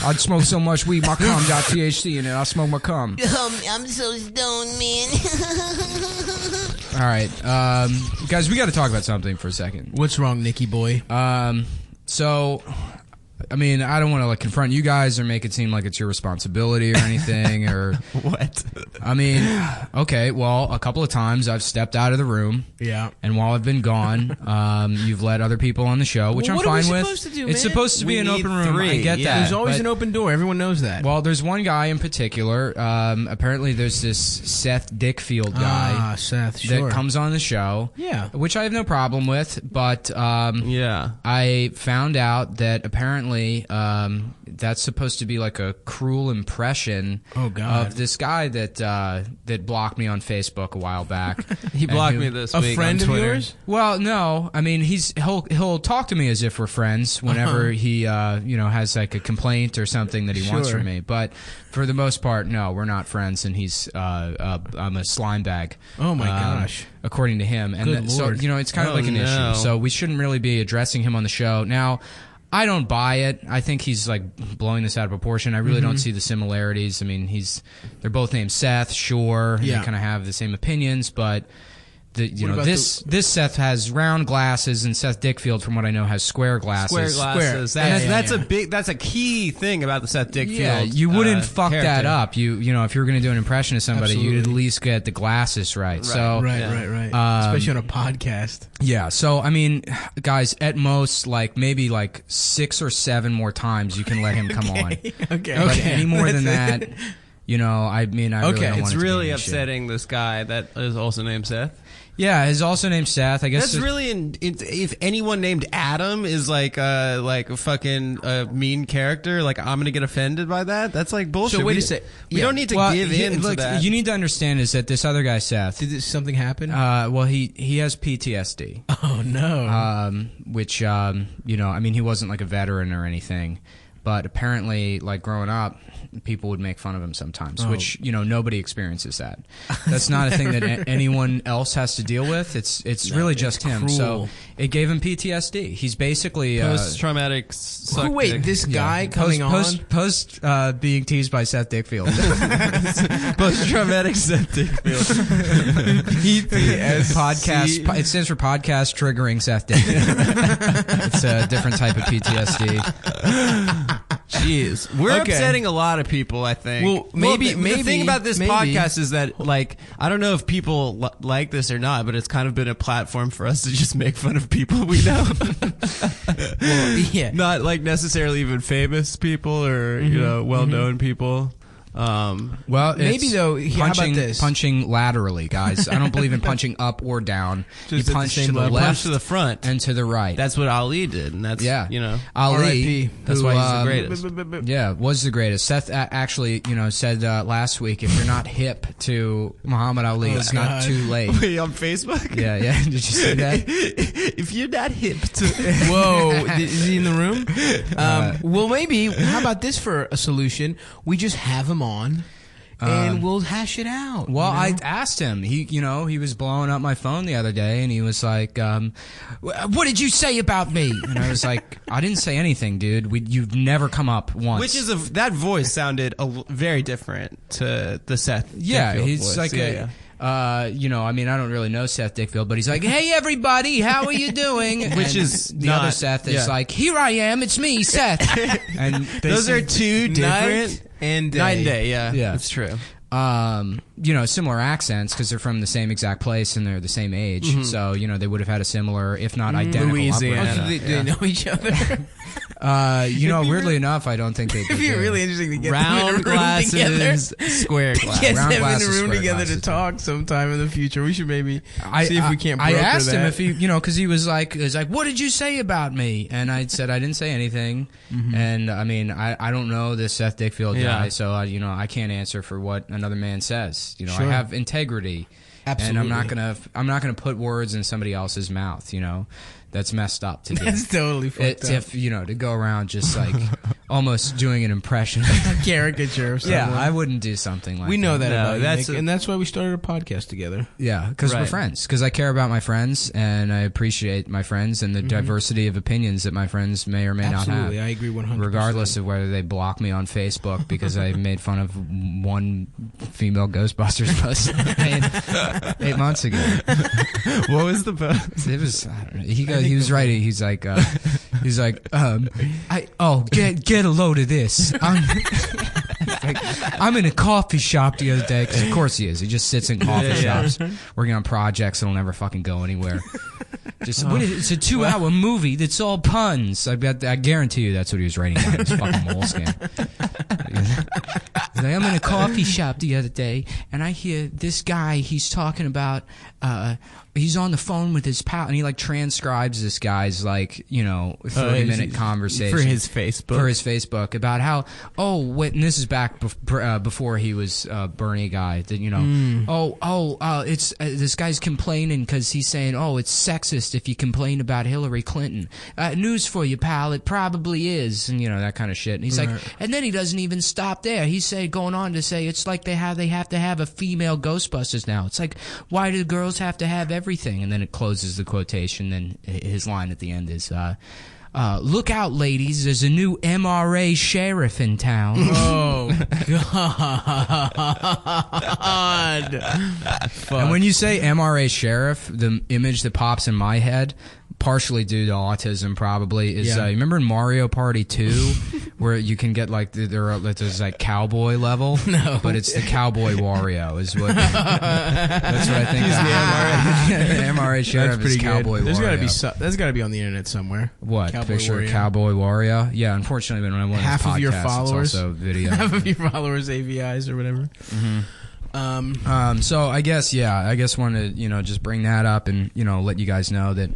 I'd smoke so much weed, my cum got THC in it. I'll smoke my cum. I'm so stoned, man. All right, guys, we got to talk about something for a second. What's wrong, Nicky boy? So I mean, I don't want to like confront you guys or make it seem like it's your responsibility or anything. Or What? I mean, okay, well, a couple of times I've stepped out of the room. Yeah. And while I've been gone, you've let other people on the show, which Well, I'm what are we fine with. supposed to do, It's man? supposed to be We an need open room. I 3, get yeah. that. There's always but- an open door. Everyone knows that. Well, there's one guy in particular. Apparently, there's this Seth Dickfield guy Seth, sure. that comes on the show. Yeah. Which I have no problem with, but Yeah. I found out that apparently that's supposed to be like a cruel impression Oh, God. of this guy that blocked me on Facebook a while back. He blocked And me this a week friend on of Twitter. yours? Well, no. I mean, he'll talk to me as if we're friends whenever he has like a complaint or something that he wants Sure. from me. But for the most part, no, we're not friends, and he's I'm a slime bag. Oh, my gosh. According to him, and Good so Lord. it's kind of Oh, like an no. issue. So we shouldn't really be addressing him on the show now. I don't buy it. I think he's like blowing this out of proportion. I really don't see the similarities. I mean, they're both named Seth, sure. Yeah. They kind of have the same opinions, but about this Seth has round glasses, and Seth Dickfield, from what I know, has square glasses. Square glasses. Square. That's Yeah. that's a key thing about the Seth Dickfield. Yeah, you wouldn't fuck that character. up. You know, if you were going to do an impression of somebody, you'd at Absolutely. least get the glasses right. So Right. Especially on a podcast. yeah, so I mean, guys, at most, like maybe like 6 or 7 more times you can let him come on. Okay. But any more than that, I mean, I really don't want It's it to be really any shit. upsetting. This guy that is also named Seth. Yeah, he's also named Seth. I guess That's really if anyone named Adam is like a fucking mean character, like I'm gonna get offended by that. That's like bullshit. So wait we, a sec. We Yeah. don't need to well, give in look, to that. you need to understand is that this other guy, Seth, Did something happen? well, he has PTSD. Oh, no. Which I mean, he wasn't like a veteran or anything, but apparently, like growing up, people would make fun of him sometimes. Which nobody experiences that. That's not a thing that anyone else has to deal with. It's really just him. cruel. So it gave him PTSD. He's basically Post-traumatic. Who, wait, this guy coming post being teased by Seth Dickfield. post-traumatic Seth Dickfield. Podcast. It stands for podcast triggering Seth Dickfield. It's a different type of PTSD. Jeez, we're Okay. upsetting a lot of people. I think. Well, maybe- the thing about this maybe. podcast is that, like, I don't know if people like this or not, but it's kind of been a platform for us to just make fun of people we know. Yeah. Not like necessarily even famous people or well-known people. Well, Maybe it's though, how about punching, this? punching laterally, guys. I don't believe in punching up or down. Just you at the punch same to the level. left Punch to the front. and to the right. That's what Ali did, and that's Ali. R.I.P. That's who, why he's the greatest. Yeah, was the greatest. Seth actually, said last week, if you're not hip to Muhammad Ali, it's not God. too late. Wait, on Facebook? Yeah. Did you see that? If you're not hip to Whoa, is he in the room? Well, maybe. How about this for a solution? We just have him on, and we'll hash it out. Well, you know? I asked him. He was blowing up my phone the other day, and he was like, "What did you say about me?" And I was like, "I didn't say anything, dude. You've never come up once." Which is that voice sounded very different to the Seth. yeah, Dickfield he's voice. like yeah. I mean, I don't really know Seth Dickfield, but he's like, "Hey, everybody, how are you doing?" Which And is the not- other Seth is yeah. like, "Here I am, it's me, Seth." And Those are two different Night and day. night and day. Yeah, Yeah. that's true. Similar accents because they're from the same exact place and they're the same age. So, they would have had a similar, if not identical, Louisiana. Oh, upbringing. do they know each other? Weirdly enough, I don't think they It'd be do. really interesting to get Round them in a room together. glasses, square Get glasses. Round them in glasses, a room square together glasses. to talk sometime in the future. We should maybe I see if we can't I broker asked that. him if he, because he was like, "What did you say about me?" And I said I didn't say anything. And I mean, I don't know this Seth Dickfield guy, Yeah. so I can't answer for what another man says. I Sure. have integrity, Absolutely. and I'm not gonna put words in somebody else's mouth. That's messed up to do. That's totally fucked up. If to go around just like almost doing an impression. Caricature of someone. Yeah, I wouldn't do something like we know that No, about you, that's Nick, a- and that's why we started a podcast together. Yeah, because we're Right. friends. Because I care about my friends, and I appreciate my friends and the diversity of opinions that my friends may or may Absolutely, not I have. agree 100%. Regardless of whether they block me on Facebook because I made fun of one female Ghostbusters post 8 months ago. What was the post? It was, I don't know. He goes, he was writing. He's like, get a load of this. I'm in a coffee shop the other day, 'cause of course he is. He just sits in coffee shops working on projects that'll never fucking go anywhere. Just it's a 2-hour movie that's all puns. I guarantee you that's what he was writing down. His fucking moleskin. Like, I'm in a coffee shop the other day, and I hear this guy. He's talking about. He's on the phone with his pal, and he like transcribes this guy's 30-minute conversation for his Facebook. About how and this is back before he was Bernie guy. That it's this guy's complaining because he's saying it's sexist if you complain about Hillary Clinton. News for you, pal, it probably is, and that kind of shit. And he's like, and then he doesn't even stop there. He's going on to say it's like they have to have a female Ghostbusters now. It's like, why do girls have to have everything? And then it closes the quotation. Then his line at the end is, look out, ladies, there's a new MRA sheriff in town. Oh, God. And when you say MRA sheriff, the image that pops in my head, partially due to autism probably, is you remember in Mario Party 2 where you can get there's like cowboy level? No. But it's the Cowboy Wario is what that's what I think is the MRA sheriff is Cowboy Wario. That's gotta be on the internet somewhere. What? Cowboy Picture Wario. of Cowboy Wario? Yeah, unfortunately when I went half of your followers, it's also video. Half of your followers AVIs or whatever. So I guess wanted to just bring that up and let you guys know that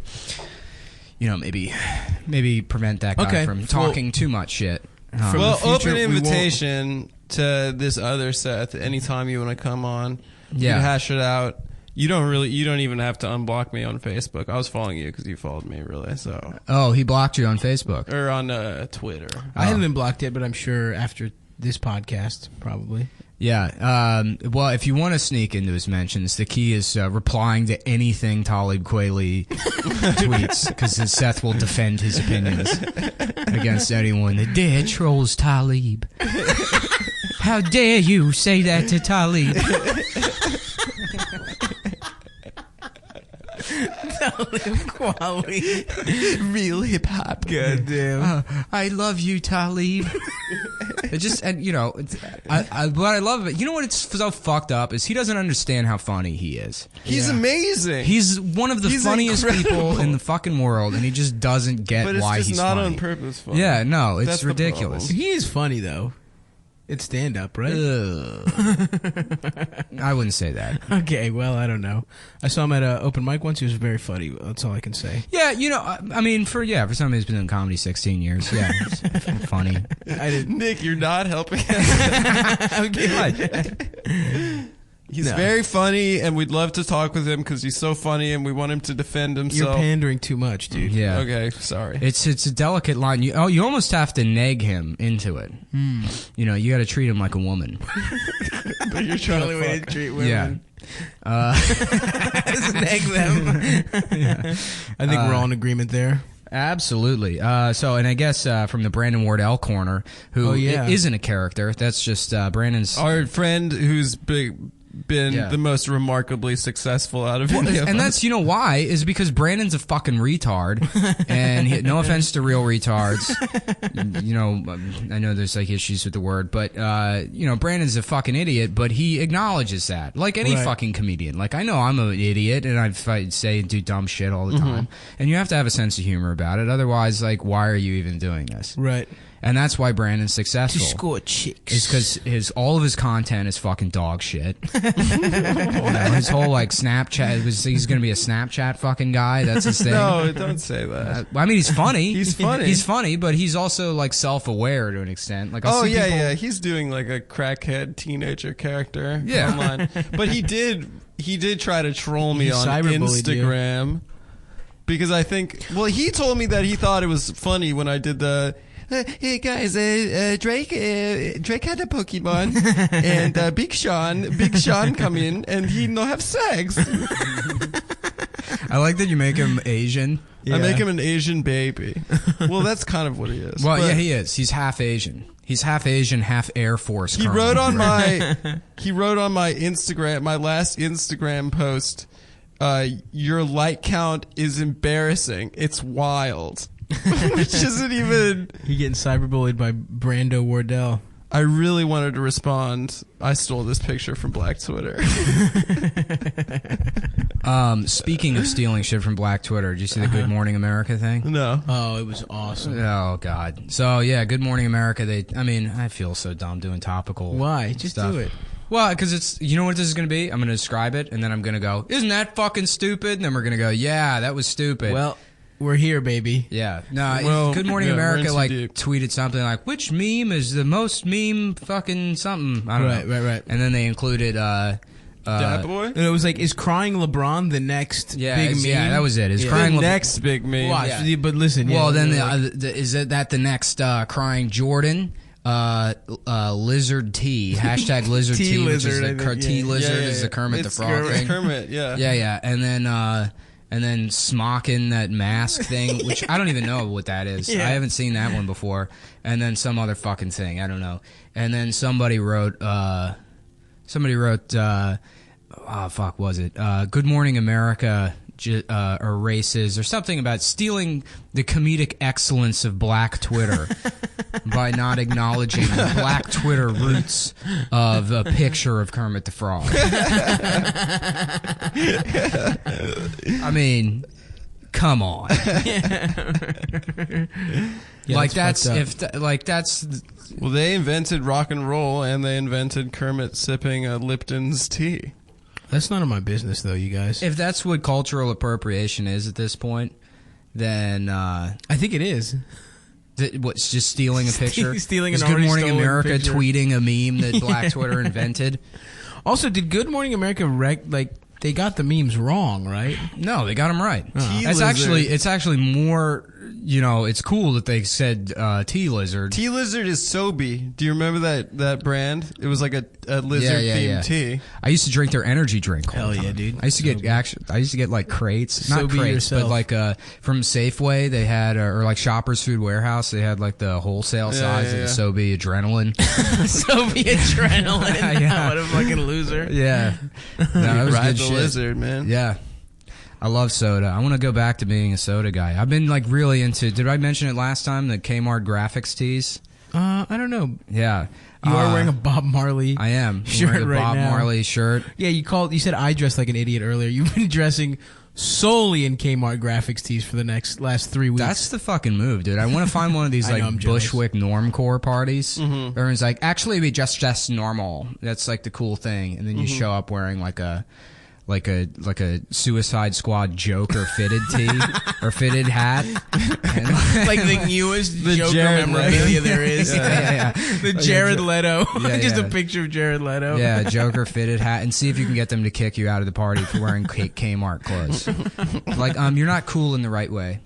maybe prevent that guy from talking too much shit. Open invitation to this other Seth. Anytime you want to come on, you can hash it out. You don't even have to unblock me on Facebook. I was following you because you followed me, really. So. Oh, he blocked you on Facebook or on Twitter. I haven't been blocked yet, but I'm sure after this podcast, probably. Yeah. Well, if you want to sneak into his mentions, the key is replying to anything Talib Kweli tweets, because Seth will defend his opinions against anyone that dare trolls Talib. How dare you say that to Talib? Talib Kweli. Real hip hop. Goddamn. I love you, Talib. It just, and what I love of it, you know what it's so fucked up is he doesn't understand how funny he is. He's amazing. He's one of the funniest people in the fucking world, and he just doesn't get why he's funny. But it's just not on purpose funny. Yeah, no, it's ridiculous. He is funny though. It's stand-up, right? I wouldn't say that. Okay, well, I don't know. I saw him at an open mic once. He was very funny. That's all I can say. Yeah, I mean, for somebody who's been in comedy 16 years, yeah, it's funny. Nick, you're not helping us. Okay. He's very funny, and we'd love to talk with him because he's so funny, and we want him to defend himself. You're pandering too much, dude. Yeah. Okay, sorry. It's a delicate line. You almost have to neg him into it. You got to treat him like a woman. But you're trying to way to treat women. Yeah. Just neg them. Yeah. I think we're all in agreement there. Absolutely. And I guess from the Brando Wardell corner, who isn't a character, that's just Brandon's... Our friend who's been the most remarkably successul out of any of us. And that's, why, is because Brandon's a fucking retard, and no offense to real retards, I know there's issues with the word, but, Brandon's a fucking idiot, but he acknowledges that, like any fucking comedian. Like, I know I'm an idiot, and I say and do dumb shit all the time, and you have to have a sense of humor about it, otherwise, why are you even doing this? Right. And that's why Brandon's successful. To score chicks. It's because all of his content is fucking dog shit. His whole Snapchat, he's going to be a Snapchat fucking guy. That's his thing. No, don't say that. I mean, he's funny. He's funny. He's funny, but he's also self-aware to an extent. He's doing a crackhead teenager character online. But he did try to troll me on Instagram because I think he told me that he thought it was funny when I did the hey guys, Drake had a Pokemon, and Big Sean come in, and he no have sex. I like that you make him Asian. Yeah. I make him an Asian baby. Well, that's kind of what he is. Well, he is. He's half Asian. He's half Asian, half Air Force. He wrote on my Instagram, my last Instagram post. your like count is embarrassing. It's wild. Which isn't even... You're getting cyberbullied by Brando Wardell. I really wanted to respond. I stole this picture from Black Twitter. Speaking of stealing shit from Black Twitter, did you see the Good Morning America thing? No. Oh, it was awesome. Oh, God. So, yeah, Good Morning America, I feel so dumb doing topical Why? Just stuff. do it. Well, because it's, you know what this is going to be? I'm going to describe it, and then I'm going to go, isn't that fucking stupid? And then we're going to go, yeah, that was stupid. Well, we're here, baby. Yeah. No, Well, Good Morning yeah, America, we're in too deep. tweeted something like, which meme is the most meme fucking something? I don't know. Right. And then they included, Dad boy? And it was like, is crying LeBron the next big meme? Yeah, that was it. Is crying The next big meme. Watch, Yeah. but listen. Well, yeah, then is that the next crying Jordan? Lizard T hashtag Lizard T, which is Lizard, the I think, T yeah. Lizard is the Kermit the It's Frog thing. Kermit, yeah. Yeah, and then smocking that mask thing, which I don't even know what that is. Yeah. I haven't seen that one before. And then some other fucking thing, I don't know. And then somebody wrote, oh fuck, was it? Good Morning America erases or something about stealing the comedic excellence of Black Twitter by not acknowledging the Black Twitter roots of a picture of Kermit the Frog. I mean, come on. Yeah, that's Well, they invented rock and roll, and they invented Kermit sipping a Lipton's tea. That's none of my business, though, you guys. if that's what cultural appropriation is at this point, then I think it is. what's just stealing a picture? Stealing Is an Good already Morning stolen America picture. tweeting a meme that Black Twitter invented? Also, did Good Morning America they got the memes wrong, right? No, they got them right. T-lizard. It's actually more. It's cool that they said T-lizard. T-lizard is Sobe. Do you remember that brand? It was like a lizard-themed tea. I used to drink their energy drink. all Hell the yeah, time. dude. I used to get like crates, not So be crates, but yourself. like from Safeway they had, or like Shoppers Food Warehouse they had like the wholesale size of the Sobe Adrenaline. Soviet adrenaline. Yeah. What a fucking loser. Yeah, no, that was Ride good the shit. lizard, man. Yeah. I love soda. I want to go back to being a soda guy. I've been like really into. Did I mention it last time? The Kmart graphics tees. I don't know. Yeah, You are wearing a Bob Marley. I am shirt wearing a right Bob now. Marley shirt. Yeah, you said I dressed like an idiot earlier. You've been dressing solely in Kmart graphics tees for the last 3 weeks. That's the fucking move, dude. I want to find one of these I like know, I'm jealous. Bushwick normcore parties. Everyone's like, actually, we just normal. That's like the cool thing, and then you show up wearing like a Suicide Squad Joker fitted tee or fitted hat, and like the newest Joker Jared memorabilia there is. yeah. The Jared Leto. Yeah, Just yeah. a picture of Jared Leto. Yeah, Joker fitted hat, and see if you can get them to kick you out of the party for wearing Kmart clothes. Like, you're not cool in the right way.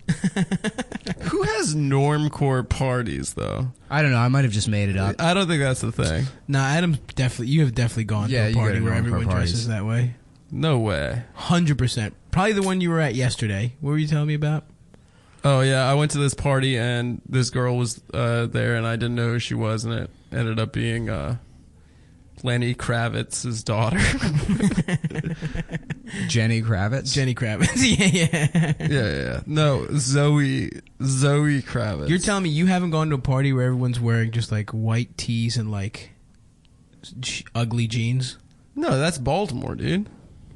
Who has normcore parties, though? I don't know. I might have just made it up. I don't think that's the thing. Nah, Adam's you have definitely gone Yeah, to you a go party to where normcore everyone parties. dresses that way. No way. 100%. Probably the one you were at yesterday. What were you telling me about? Oh, yeah. I went to this party, and this girl was there, and I didn't know who she was, and it ended up being Lenny Kravitz's daughter. Jenny Kravitz. Jenny Kravitz. yeah. Yeah. No, Zoe Kravitz. You're telling me you haven't gone to a party where everyone's wearing just like white tees and like ugly jeans? No, that's Baltimore, dude.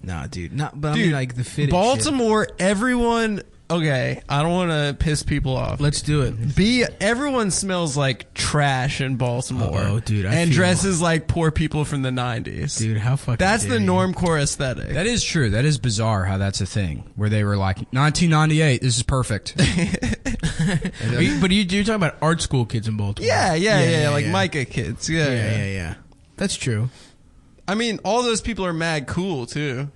Nah, dude. But I Dude, mean like the fitted Baltimore, everyone... Okay, I don't want to piss people off. shit. Let's do it. Everyone smells like trash in Baltimore. Uh-oh, dude, I and feel- dresses like poor people from the 90s. Dude, how fucking That's the dare you. normcore aesthetic. That is true. That is bizarre how that's a thing. Where they were like, 1998, this is perfect. But you're talking about art school kids in Baltimore. Yeah, like yeah. Micah kids. Yeah. That's true. I mean, all those people are mad cool too,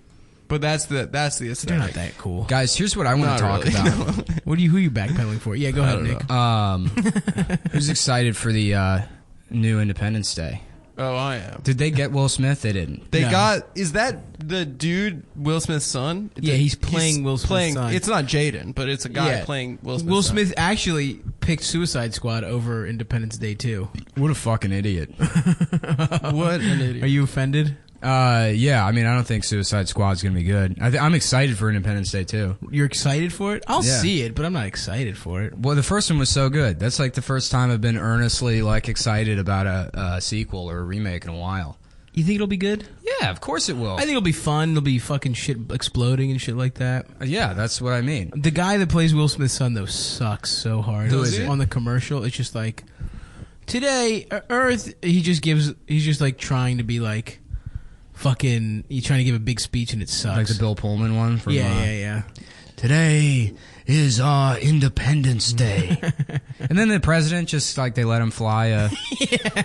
but that's the aesthetic. They're not that cool. Guys, here's what I want to talk really. about. Who are you backpedaling for? Yeah, go ahead, Nick. Who's excited for the new Independence Day? Oh, I am. Did they get Will Smith? They didn't. They No. got. Is that the dude Will Smith's son? Yeah, he's playing Will Smith's son. It's not Jaden, but it's a guy playing Will Smith's Will son. Smith actually picked Suicide Squad over Independence Day 2. What a fucking idiot. What an idiot. Are you offended? Yeah, I mean, I don't think Suicide Squad's gonna be good. I'm excited for Independence Day 2. You're excited for it? I'll Yeah. see it, but I'm not excited for it. Well, the first one was so good. That's like the first time I've been earnestly like excited about a sequel or a remake in a while. You think it'll be good? Yeah, of course it will. I think it'll be fun. There'll be fucking shit exploding and shit like that. Yeah, that's what I mean. The guy that plays Will Smith's son, though, sucks so hard. Who is it? On the commercial, it's just like, today, Earth, he's just like trying to be like, fucking, he's trying to give a big speech and it sucks. Like the Bill Pullman one from Yeah. Today is our Independence Day. And then the president just like they let him fly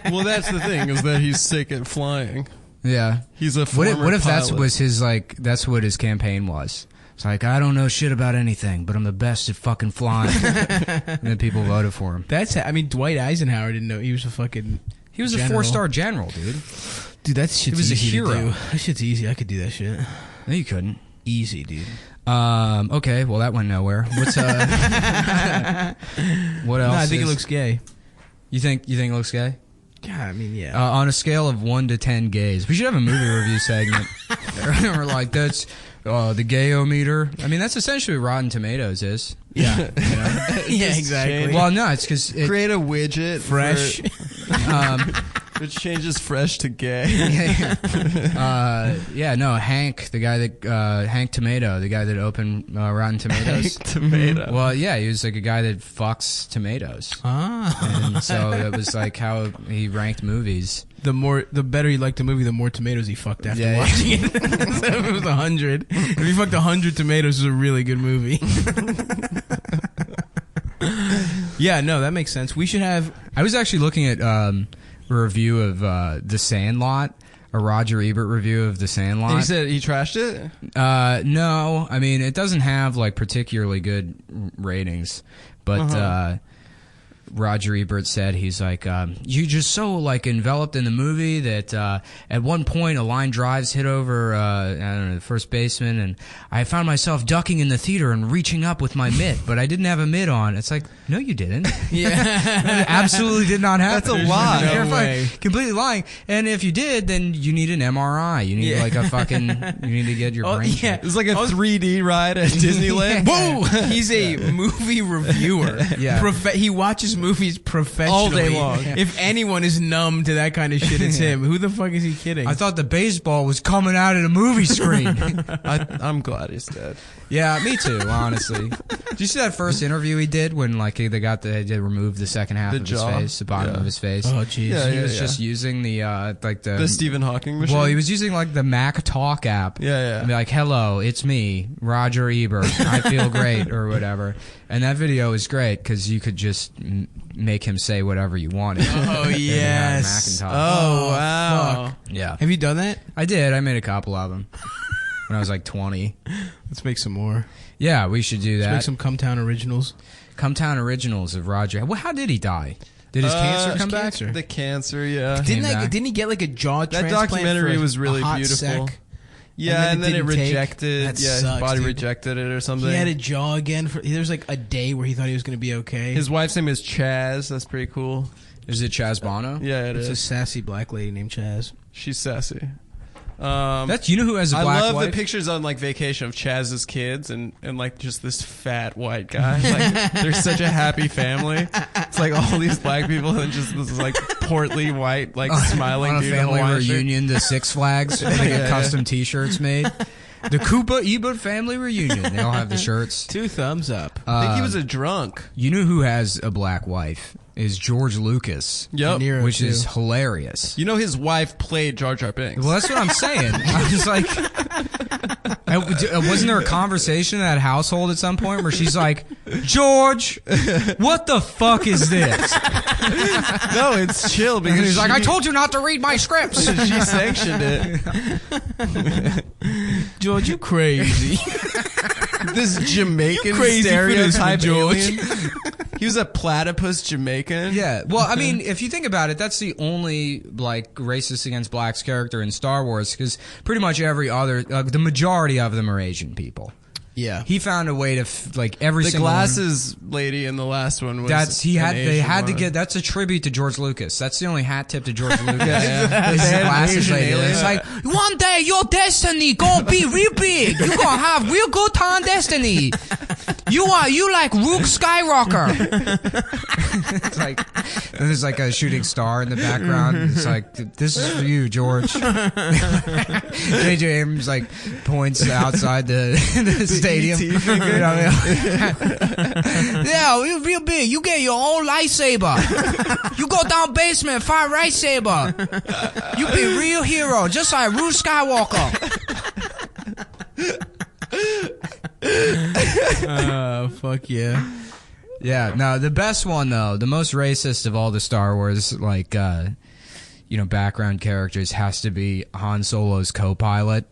Well, that's the thing, is that he's sick at flying. Yeah. He's a former What if that pilot. was his like that's what his campaign was? It's like, I don't know shit about anything, but I'm the best at fucking flying. And then people voted for him. Dwight Eisenhower didn't know he was a fucking. He was general. a 4-star general, dude. Dude, that shit's He was a easy hero. to do. That shit's easy. I could do that shit. No, you couldn't. Easy, dude. Okay, well that went nowhere. What's what else? No, I think it looks gay. You think it looks gay? Yeah, I mean, yeah. On a scale of 1 to 10 gays, we should have a movie review segment. We're like, that's the gayometer. I mean, that's essentially what Rotten Tomatoes is. Yeah. You know? Yeah, exactly. Well, no, it's because Create a widget. Fresh. Which changes fresh to gay. Hank, the guy that Hank Tomato, the guy that opened Rotten Tomatoes. Hank Tomato. Well, yeah, he was like a guy that fucks tomatoes. And so it was like how he ranked movies. The better you liked the movie, the more tomatoes he fucked after Yeah, watching it. So if it was 100. If he fucked 100 tomatoes, it was a really good movie. Yeah, no, that makes sense. We should have. I was actually looking at a review of The Sandlot, a Roger Ebert review of The Sandlot. And he said he trashed it? No, I mean it doesn't have like particularly good ratings, but Roger Ebert said he's like you just so like enveloped in the movie that at one point a line drives hit over I don't know the first baseman and I found myself ducking in the theater and reaching up with my mitt, but I didn't have a mitt on. It's like no, you didn't. Yeah, Absolutely did not happen. That's a lie. No You're way. completely lying. And if you did, then you need an MRI. You need like a fucking. You need to get your brain. yeah. It's like a 3D ride at Disneyland. Whoa! He's a movie reviewer. Yeah. He watches movies professionally. All day long. If anyone is numb to that kind of shit, it's him. Who the fuck is he kidding? I thought the baseball was coming out at a movie screen. I'm glad he's dead. Yeah, me too. Honestly, did you see that first interview he did when like they removed the second half The of jaw? his face, the bottom of his face? Oh, jeez. Yeah, He was just using the like The Stephen Hawking machine? Well, he was using like the Mach Talk app. Yeah. And be like, "Hello, it's me, Roger Ebert. I feel great," or whatever. And that video is great because you could just make him say whatever you wanted. Oh, yes. Macintosh. Oh, wow. Fuck. Yeah, Have you done that? I did. I made a couple of them when I was like 20. Let's make some more. Yeah, we should do Let's that. make some Cumtown originals. Cumtown originals of Roger. Well, how did he die? Did his cancer come back? cancer. The cancer, yeah. Didn't he get like a jaw That transplant? documentary for was really a hot beautiful. sec? Yeah, and then it didn't take? rejected. That Yeah, his sucks, body dude. rejected it or something. He had a jaw again. There's like a day where he thought he was going to be okay. His wife's name is Chaz. That's pretty cool. Is it Chaz Bono? Yeah, It's a is. sassy black lady named Chaz. She's sassy. That's you know who has a black I love wife? the pictures on like vacation of Chaz's kids and like just this fat white guy. Like they're such a happy family. It's like all these black people and just this like portly white like smiling on a dude in family Hawaiian shirt. reunion to Six Flags. They get Yeah, custom T-shirts made. The Koopa Ebert family reunion. They all have the shirts. 2 thumbs up. I think he was a drunk. You know who has a black wife? Is George Lucas. Yep. De Niro, Which too. is hilarious. You know his wife played Jar Jar Binks. Well, that's what I'm saying. I was like, wasn't there a conversation in that household at some point where she's like, George, what the fuck is this? No, it's chill And because he's like, I told you not to read my scripts. she sanctioned it. George, you crazy. This Jamaican crazy for this, stereotype George. alien. He was a platypus Jamaican. Yeah, well, I mean, if you think about it, that's the only like racist against blacks character in Star Wars because pretty much every other, the majority of them are Asian people. Yeah. He found a way to like every The single glasses lady in the last one was they Asian had to woman. get, that's a tribute to George Lucas. That's the only hat tip to George Lucas. Yeah. Is They the had glasses Asian lady. aliens. It's like, one day your destiny gonna be real big. You gonna have real good time destiny. You like Luke Skywalker. It's like, and there's like a shooting star in the background. It's like, this is for you, George. J.J. Abrams like points outside the stadium. You know what I mean? Yeah, real big. You get your own lightsaber. You go down basement, find lightsaber. You be real hero, just like Luke Skywalker. Fuck yeah. Yeah, no, the best one though, the most racist of all the Star Wars like background characters has to be Han Solo's co-pilot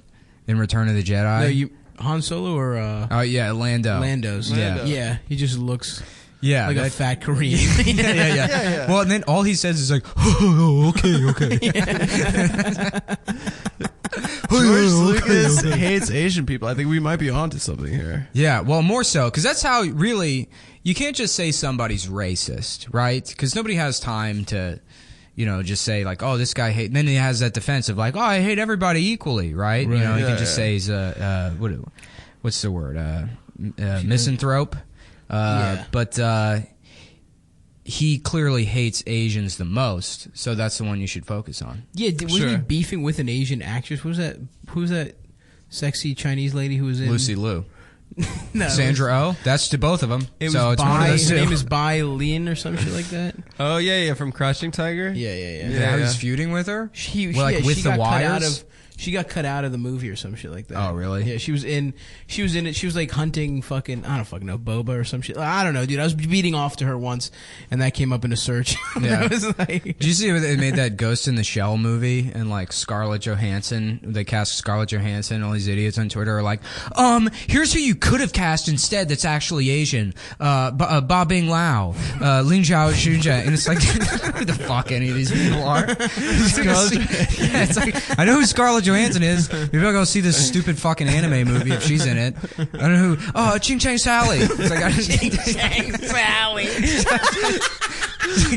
in Return of the Jedi. No, Han Solo or Oh yeah, Lando's. Yeah. Yeah, he just looks Yeah, like a fat Korean. yeah. Well, and then all he says is like, oh, okay. George Lucas hates Asian people. I think we might be onto something here. Yeah, well, more so, because that's how really, you can't just say somebody's racist, right? Because nobody has time to, just say like, oh, this guy hate. And then he has that defense of like, oh, I hate everybody equally, right? Right. You can just say he's what's the word? Misanthrope. But he clearly hates Asians the most, so that's the one you should focus on. Yeah, wasn't he beefing with an Asian actress? Who's that sexy Chinese lady who was in Lucy Liu. No, Sandra Oh? That's to both of them. It's one of those her two. name is Bai Lin or some shit like that. Oh yeah, from Crouching Tiger. Yeah. Yeah, he was feuding with her? She with the wires? She got cut out of the movie or some shit like that. Oh, really? Yeah, she was in it. She was like hunting fucking, I don't fucking know, boba or some shit. I don't know, dude. I was beating off to her once, and that came up in a search. Yeah. I was like, Did you see they made that Ghost in the Shell movie and like Scarlett Johansson? They cast Scarlett Johansson. All these idiots on Twitter are like, here's who you could have cast instead. That's actually Asian. Ba Bing Lao, Ling Zhao Shunja, and it's like, who the fuck any of these people are? It's like, I know who Scarlett Johansson is. Maybe I'll go see this stupid fucking anime movie if she's in it. I don't know who. Oh, Ching Chang Sally. It's like, Ching Chang Sally.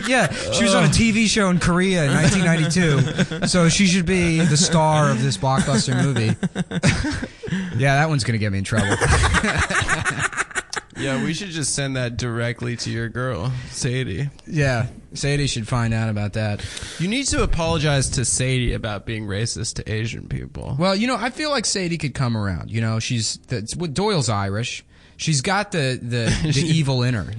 Yeah, she was on a TV show in Korea in 1992, so she should be the star of this blockbuster movie. Yeah, that one's gonna get me in trouble. Yeah, we should just send that directly to your girl, Sadie. Yeah, Sadie should find out about that. You need to apologize to Sadie about being racist to Asian people. Well, I feel like Sadie could come around. Doyle's Irish. She's got the evil in her,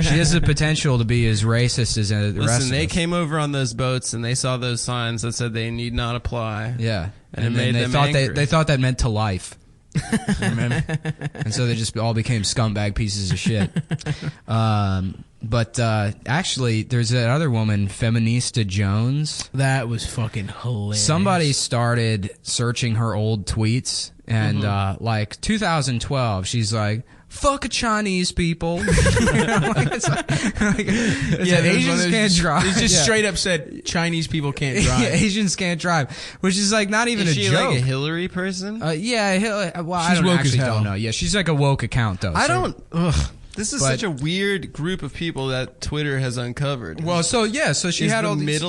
She has the potential to be as racist as the rest of us. Listen, they came over on those boats and they saw those signs that said they need not apply. Yeah. And it made them thought angry. they thought that meant to life. And so they just all became scumbag pieces of shit. But actually, there's that other woman, Feminista Jones. that was fucking hilarious. Somebody started searching her old tweets, and like 2012, she's like, "Fuck Chinese people." Asians can't drive. It just straight up said Chinese people can't drive. Yeah, Asians can't drive, which is like not even Is a she joke. like a Hillary person? Yeah, well, I She's woke as actually hell. don't know. Yeah, she's like a woke account though. I so- don't. Ugh. This is But- such a weird group of people that Twitter has uncovered. Well, so she Is had the all these.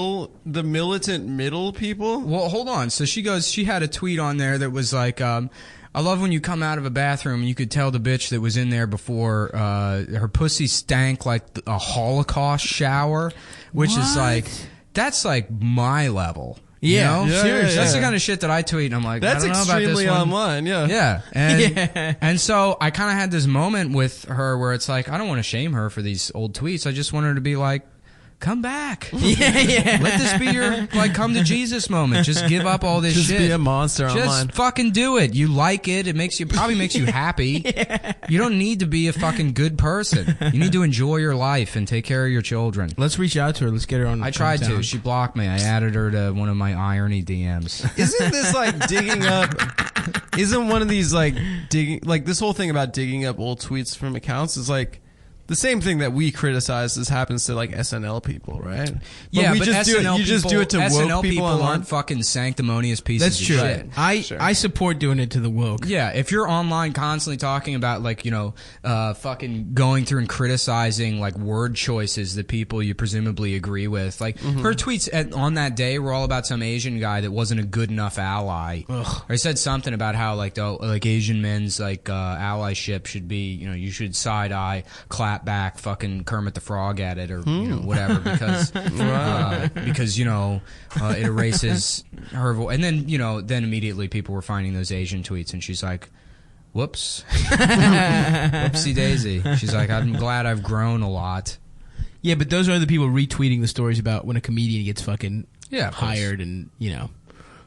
the militant middle people. Well, hold on. So she had a tweet on there that was like, I love when you come out of a bathroom and you could tell the bitch that was in there before, her pussy stank like a Holocaust shower, which is like, that's like my level. Yeah, you know? yeah, Seriously. yeah. That's the kind of shit that I tweet and I'm like, That's I don't know about extremely this one. online. Yeah. Yeah. And, and so I kind of had this moment with her where it's like, I don't want to shame her for these old tweets. I just want her to be like, come back. Yeah. Let this be your, like, come to Jesus moment. Just give up all this Just shit. be a monster Just online. fucking do it. You like it. It probably makes you happy. You don't need to be a fucking good person. You need to enjoy your life and take care of your children. Let's reach out to her. Let's get her on. I tried to. Hometown. She blocked me. I added her to one of my irony DMs. Isn't this like digging up? Isn't one of these like digging like this whole thing about digging up old tweets from accounts is like the same thing that we criticize as happens to like SNL people, right? Yeah, we but just SNL do it. You just do it to SNL woke people aren't fucking sanctimonious pieces That's of true. shit. I support doing it to the woke. Yeah, if you're online constantly talking about like, you know, fucking going through and criticizing like word choices that people you presumably agree with. Like her tweets on that day were all about some Asian guy that wasn't a good enough ally. Or he said something about how like Asian men's like allyship should be, you know, you should side eye, clap back, fucking Kermit the Frog at it, or you know, whatever, because you know it erases her voice. And then, you know, then immediately people were finding those Asian tweets, and she's like, whoops, whoopsie daisy. She's like, I'm glad I've grown a lot. Yeah, but those are the people retweeting the stories about when a comedian gets fucking of hired, and you know,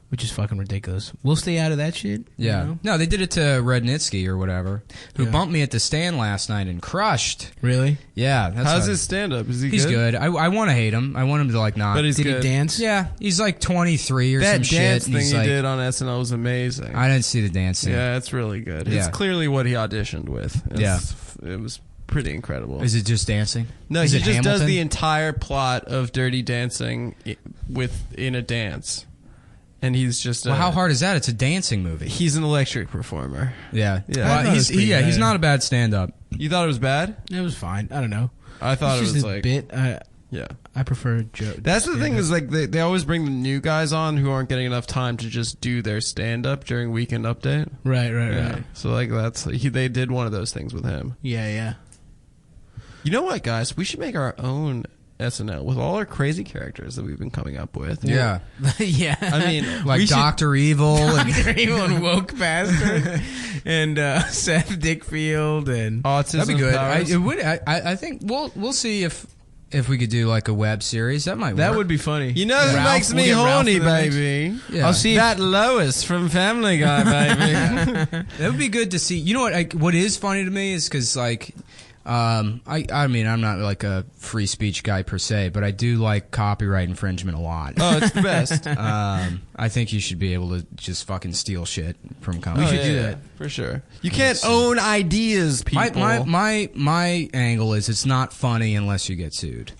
which is fucking ridiculous. We'll stay out of that shit. Yeah. You know? No, they did it to Rednitsky or whatever, who bumped me at the stand last night and crushed. Really? Yeah. That's How's his stand-up? Is he He's good? good. I want to hate him. I want him to like not. But he's Did good. he dance? Yeah. He's like 23 or That some shit. dance and thing he's he like, did on SNL was amazing. I didn't see the dance scene. Yeah, it's really good. Yeah. It's clearly what he auditioned with. It was pretty incredible. Is it just dancing? No, Is he it just does Hamilton? the entire plot of Dirty Dancing in a dance. And he's just Well, how hard is that? It's a dancing movie. He's an electric performer. Yeah. Yeah. Well, I thought it was pretty bad. he's not a bad stand-up. You thought it was bad? It was fine. I don't know. I thought It's it just was a like bit. yeah. I prefer Joe. That's the thing is like they always bring the new guys on who aren't getting enough time to just do their stand up during Weekend Update. Right. So like they did one of those things with him. Yeah. You know what, guys? We should make our own SNL with all our crazy characters that we've been coming up with. Yeah. Yeah. I mean, Like Dr. Evil. Dr. Evil and Woke Bastard and Seth Dickfield and Autism That'd be good. Powers. I think we'll see if we could do like a web series. That might work. that would be funny. You know who Ralph- makes we'll me get Ralph horny, for the next- baby? Yeah. I'll see. That Lois from Family Guy, baby. That would be good to see. You know what? What is funny to me is because like, I mean, I'm not like a free speech guy per se, but I do like copyright infringement a lot. Oh, it's the best. I think you should be able to just fucking steal shit from companies. We should do that. for sure. You can't own ideas, people. My angle is it's not funny unless you get sued.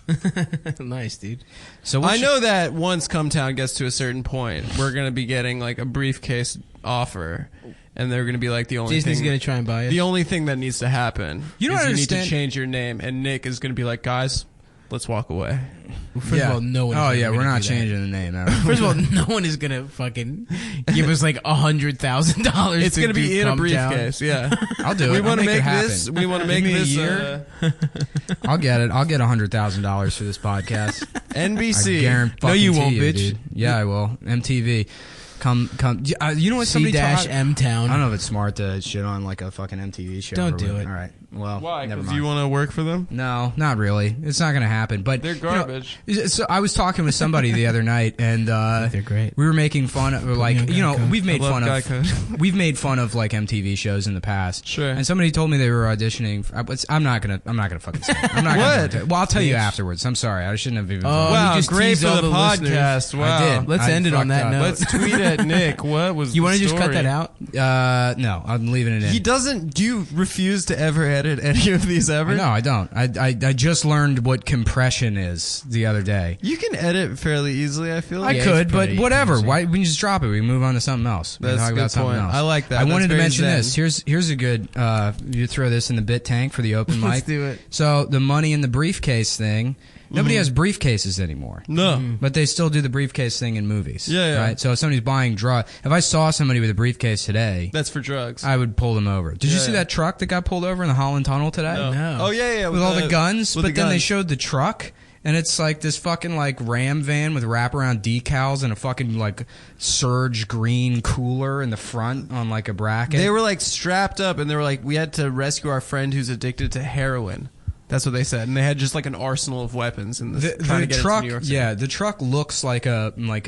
Nice, dude. So I know that once Cumtown gets to a certain point, we're going to be getting like a briefcase offer, and they're going to be like the only Disney's thing. going to try and buy it. The only thing that needs to happen You don't is you need understand- to change your name, and Nick is going to be like, guys, let's walk away. First of all, no one. Oh is yeah, ever we're gonna not do that. changing the name. Ever. First of all, no one is gonna fucking give us like $100,000. It's going to be in a Cumtown. briefcase, yeah. I'll do it. We I'll want to make it make happen. this. We want to make Give me a this year. I'll get it. I'll get $100,000 for this podcast. NBC. I guarantee. No, you won't, you, bitch. Dude. Yeah, I will. MTV. Come. You know what? Somebody C-M Town. I don't know if it's smart to shit on like a fucking MTV show. Don't or do what. it. All right. Well, Why? never Because mind. you want to work for them? No, not really. It's not going to happen. But They're garbage. So I was talking with somebody the other night, and They're great. we were making fun of, like, on you know, Geico. we've made I love fun of, Geico. we've made fun of like MTV shows in the past. Sure. And somebody told me they were auditioning. I'm not gonna fucking say it. I'm not What? Gonna, well, I'll tell you afterwards. I'm sorry. I shouldn't have even. Oh, Wow, you just great teased for all the listeners. podcast. Wow. I did. Let's I end it on fucked that up. note. Let's tweet at Nick. What was You want to just cut that out? No, I'm leaving it in. He doesn't. Do you refuse to ever edit any of these ever? No, I don't. I just learned what compression is the other day. You can edit fairly easily, I feel I like. Yeah, could, it's but pretty whatever. easy. Why we can just drop it? We can move on to something else. We can That's talk a about good something point. else. I like that. I That's wanted to very mention zen. this. Here's a good. You throw this in the bit tank for the open mic. Let's do it. So the money in the briefcase thing. Nobody has briefcases anymore. No. But they still do the briefcase thing in movies. Yeah. Right. So if somebody's buying drugs, if I saw somebody with a briefcase today, That's for drugs. I would pull them over. Did you Yeah, see yeah. that truck that got pulled over in the Holland Tunnel today? No. Oh, yeah. With all the guns, with but the then they guns. showed the truck, and it's like this fucking like Ram van with wraparound decals and a fucking like Surge green cooler in the front on like a bracket. They were like strapped up, and they were like, we had to rescue our friend who's addicted to heroin. That's what they said, and they had just like an arsenal of weapons in this. trying to the get truck, into New York City. yeah, the truck looks like a mid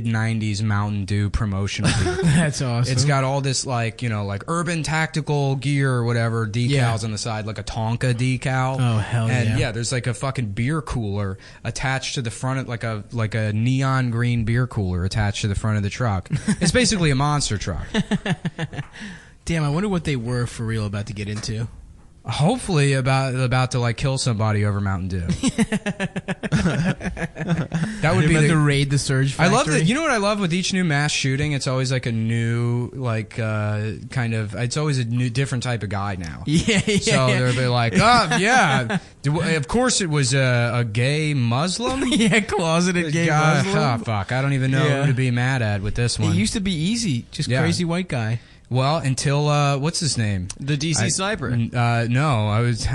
'90s Mountain Dew promotional. That's awesome. It's got all this like like urban tactical gear or whatever decals Yeah. on the side, like a Tonka decal. Oh, hell and yeah. there's like a fucking beer cooler attached to the front, like a neon green beer cooler attached to the front of the truck. It's basically a monster truck. Damn, I wonder what they were for real about to get into. Hopefully about to like kill somebody over Mountain Dew. That would be to raid the Surge Factory. I love that. You know what I love with each new mass shooting? It's always like a new, like kind of. It's always a new, different type of guy now. Yeah. So they'll be like, oh yeah, of course it was a gay Muslim. Yeah, closeted gay Muslim. Oh, fuck, I don't even know who to be mad at with this one. It used to be easy, just crazy white guy. Well, until what's his name? The DC sniper. No,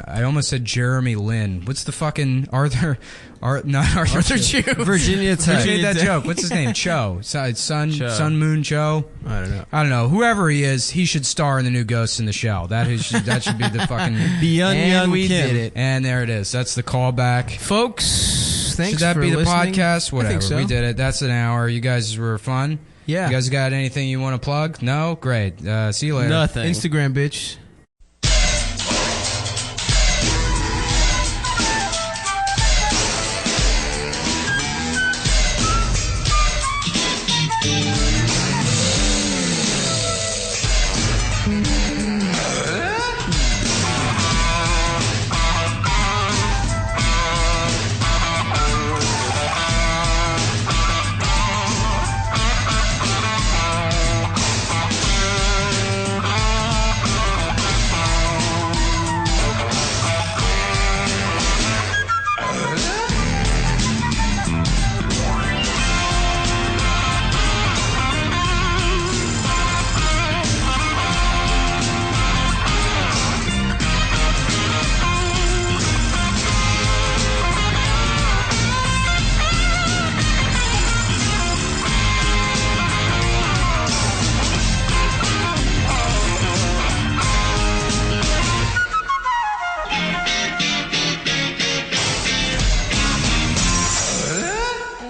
I almost said Jeremy Lin. What's the fucking Arthur Chu. Virginia Tech. Who made that joke? What's his name? Cho. Sun Moon Cho. I don't know. Whoever he is, he should star in the new Ghost in the Shell. That should be the fucking Young we Kim. did it, and there it is. That's the callback, folks. Thanks. Should that for be the listening? podcast? Whatever. I think so. We did it. That's an hour. You guys were fun. Yeah. You guys got anything you want to plug? No? Great. See you later. Nothing. Instagram, bitch.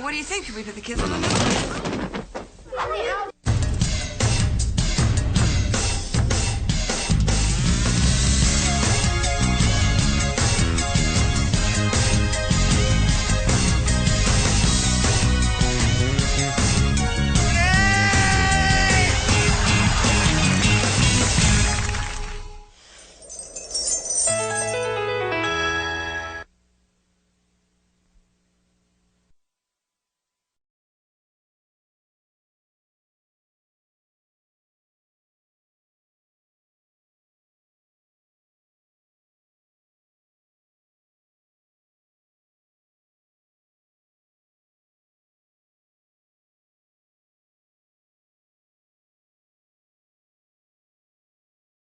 What do you think? Should we put the kids on the